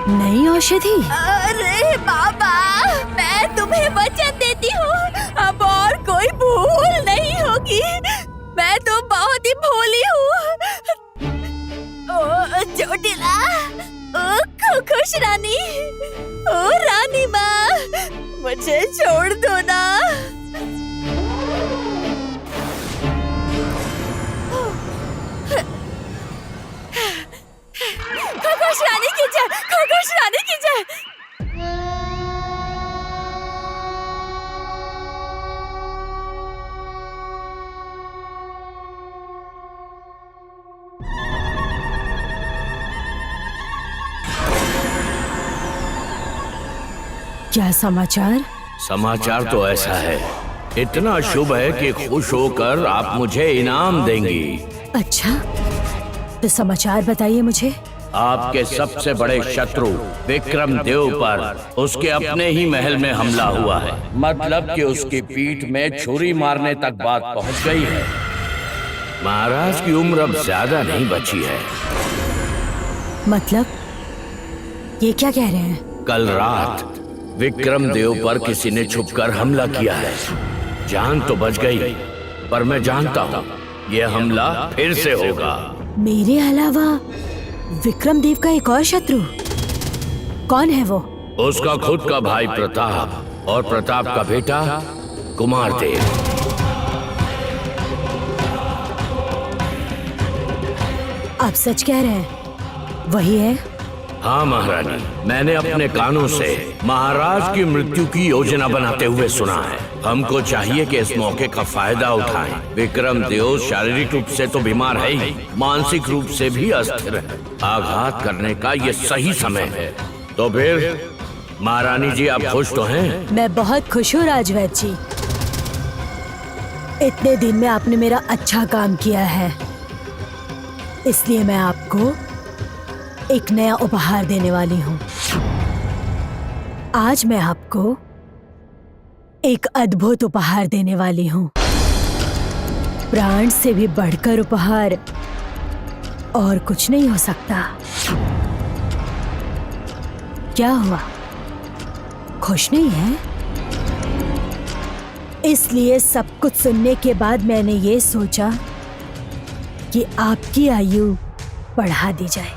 नई औषधि? अरे बाबा, मैं तुम्हें वचन देती हूँ, अब और कोई भूल नहीं होगी। मैं तो बहुत ही भोली हूँ। ओ जोटिला, ओ खुश रानी, ओ रानी माँ, मुझे छोड़ दो ना। खुश रानी की जय, खुश रानी की जय। क्या समाचार? समाचार तो ऐसा है, इतना शुभ है कि खुश होकर आप मुझे इनाम देंगी। अच्छा, तो समाचार बताइए मुझे। आपके सबसे बड़े शत्रु विक्रम देव पर उसके अपने ही महल में हमला हुआ है। मतलब कि उसकी पीठ में छुरी मारने तक बात पहुंच गई है। महाराज की उम्र अब ज्यादा नहीं बची है। मतलब ये क्या कह रहे हैं? कल रात विक्रम देव पर किसी ने छुपकर हमला किया है। जान तो बच गई, पर मैं जानता हूँ ये हमला फिर से होगा। मेरे अलावा विक्रम देव का एक और शत्रु? कौन है वो? उसका खुद का भाई प्रताप और प्रताप का बेटा कुमार देव। आप सच कह रहे हैं? वही है? हाँ महारानी, मैंने अपने कानों से महाराज की मृत्यु की योजना बनाते हुए सुना है। हमको चाहिए कि इस मौके का फायदा उठाएं। विक्रम देव शारीरिक रूप से तो बीमार है ही, मानसिक रूप से भी अस्थिर है। आघात करने का ये सही समय है। तो फिर महारानी जी, आप खुश तो हैं? मैं बहुत खुश हूँ राजवैद्य जी। इतने दिन में आपने मेरा अच्छा काम किया है, इसलिए मैं आपको एक नया उपहार देने वाली हूँ। आज मैं आपको एक अद्भुत उपहार देने वाली हूँ। प्राण से भी बढ़कर उपहार और कुछ नहीं हो सकता। क्या हुआ, खुश नहीं है? इसलिए सब कुछ सुनने के बाद मैंने ये सोचा कि आपकी आयु बढ़ा दी जाए।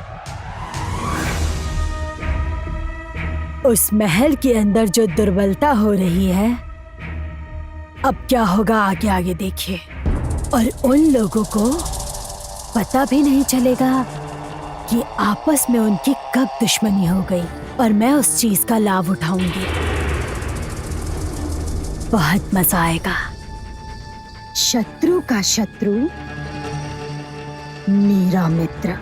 उस महल के अंदर जो दुर्बलता हो रही है, अब क्या होगा आगे आगे देखिए। और उन लोगों को पता भी नहीं चलेगा कि आपस में उनकी कब दुश्मनी हो गई, और मैं उस चीज का लाभ उठाऊंगी। बहुत मजा आएगा। शत्रु का शत्रु मेरा मित्र।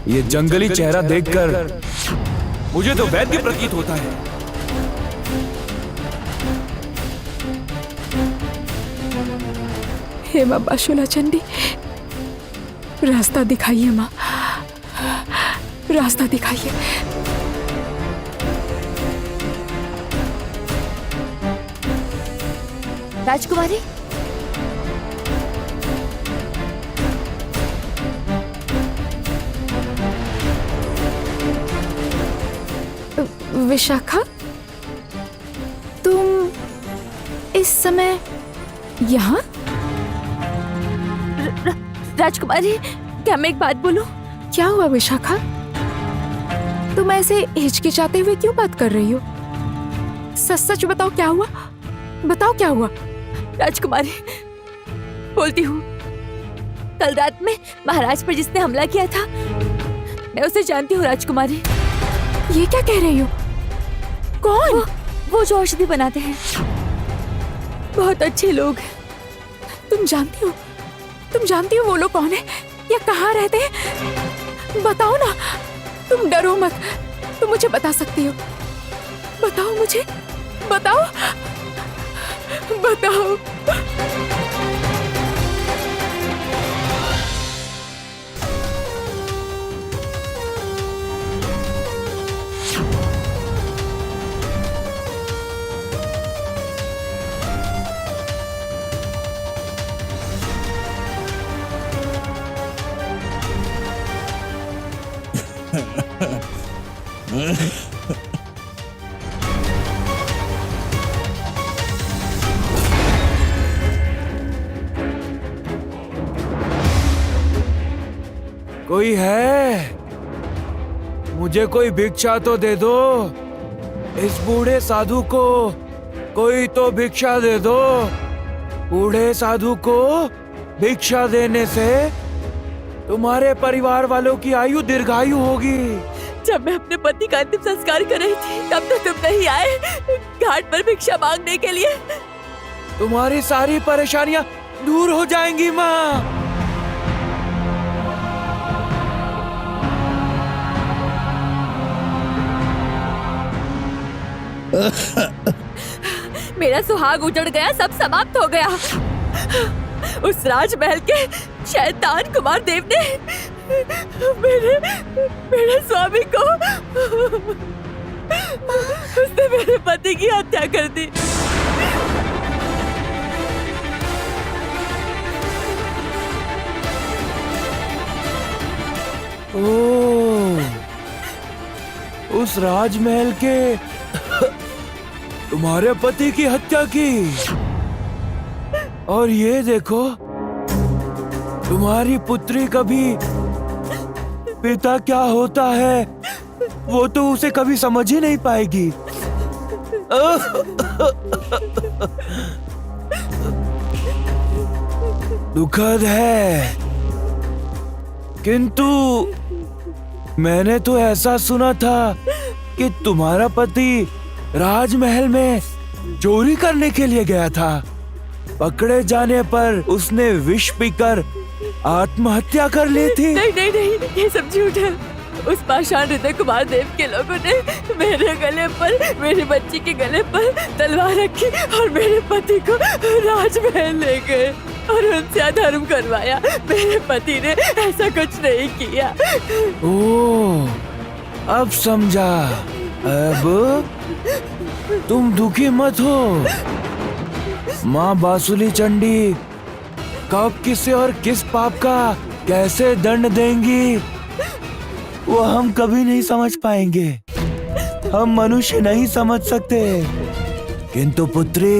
ये जंगली चेहरा देखकर मुझे तो वैद्य प्रतीत होता है। हे माँ बाशुला चंडी, रास्ता दिखाइए माँ, रास्ता दिखाइए। राजकुमारी, विशाखा, तुम इस समय यहाँ? राजकुमारी, क्या मैं एक बात बोलूं? क्या हुआ विशाखा? तुम ऐसे हिचकिचाते हुए क्यों बात कर रही हो? सच सच बताओ, क्या हुआ? बताओ क्या हुआ? राजकुमारी, बोलती हूँ, कल रात में महाराज पर जिसने हमला किया था, मैं उसे जानती हूँ राजकुमारी। ये क्या कह रही हो? कौन? वो जो औषधि बनाते हैं, बहुत अच्छे लोग हैं। तुम जानती हो? तुम जानती हो वो लोग कौन है या कहाँ रहते हैं? बताओ ना, तुम डरो मत, तुम मुझे बता सकती हो। बताओ मुझे, बताओ, बताओ। कोई है? मुझे कोई भिक्षा तो दे दो। इस बूढ़े साधु को कोई तो भिक्षा दे दो। बूढ़े साधु को भिक्षा देने से तुम्हारे परिवार वालों की आयु दीर्घायु होगी। जब मैं अपने पति का अंतिम संस्कार कर रही थी, तब तो तुम नहीं आए घाट पर भिक्षा मांगने के लिए। तुम्हारी सारी परेशानियां दूर हो जाएंगी माँ। मेरा सुहाग उजड़ गया, सब समाप्त हो गया। उस राजमहल के शैतान कुमार देव ने मेरे स्वामी को उसने मेरे पति की हत्या कर दी। ओह, उस राजमहल के तुम्हारे पति की हत्या की। और ये देखो, तुम्हारी पुत्री कभी पिता क्या होता है वो तो उसे कभी समझ ही नहीं पाएगी। दुखद है, किंतु मैंने तो ऐसा सुना था कि तुम्हारा पति राजमहल में चोरी करने के लिए गया था। पकड़े जाने पर उसने विष पीकर आत्महत्या कर ली थी। नहीं नहीं नहीं, ये सब झूठ है। उस पाषाण हृदय कुमार देव के लोगों ने मेरे गले पर, मेरी बच्ची के गले पर तलवार रखी और मेरे पति को राजमहल ले गए और उनसे अधर्म करवाया। मेरे पति ने ऐसा कुछ नहीं किया। ओह, अब समझा। अब तुम दुखी मत हो। माँ बासुली चंडी कब किसे और किस पाप का कैसे दंड देंगी वो हम कभी नहीं समझ पाएंगे। हम मनुष्य नहीं समझ सकते। किंतु पुत्री,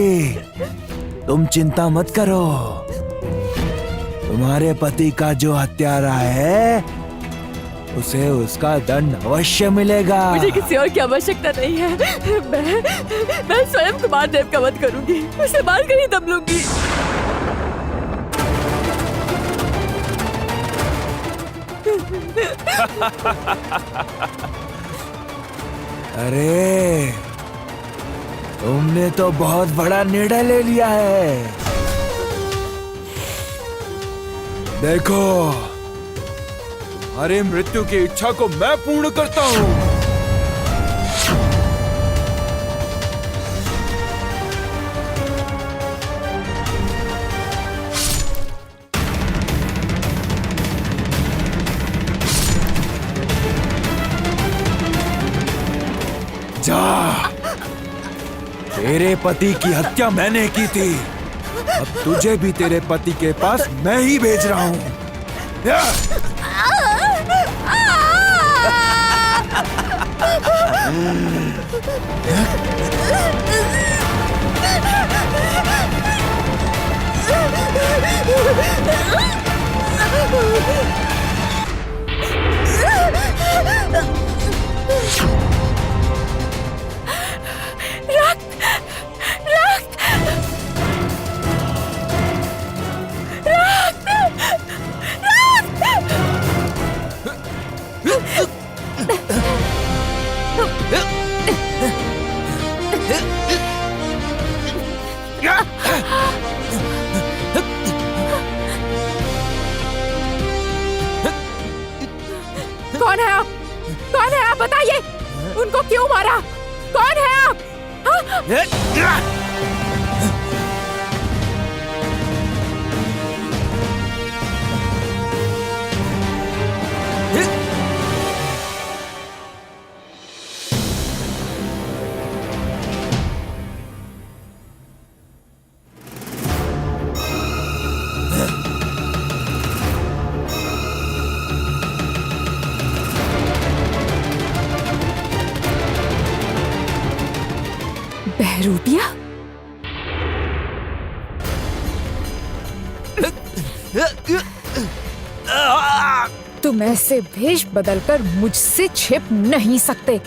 तुम चिंता मत करो। तुम्हारे पति का जो हत्यारा है उसे उसका दंड अवश्य मिलेगा। मुझे किसी और की आवश्यकता नहीं है। मैं स्वयं कुमार देव का वध करूंगी, उसे मार कर ही दम लूंगी। अरे, तुमने तो बहुत बड़ा निर्णय ले लिया है। देखो, तुम्हारी मृत्यु की इच्छा को मैं पूर्ण करता हूँ। जा, तेरे पति की हत्या मैंने की थी, अब तुझे भी तेरे पति के पास मैं ही भेज रहा हूँ। कौन है आप? कौन है आप? बताइए, उनको क्यों मारा? कौन है आप? हाँ? बहरूपिया? तुम ऐसे भेष बदलकर मुझसे छिप नहीं सकते।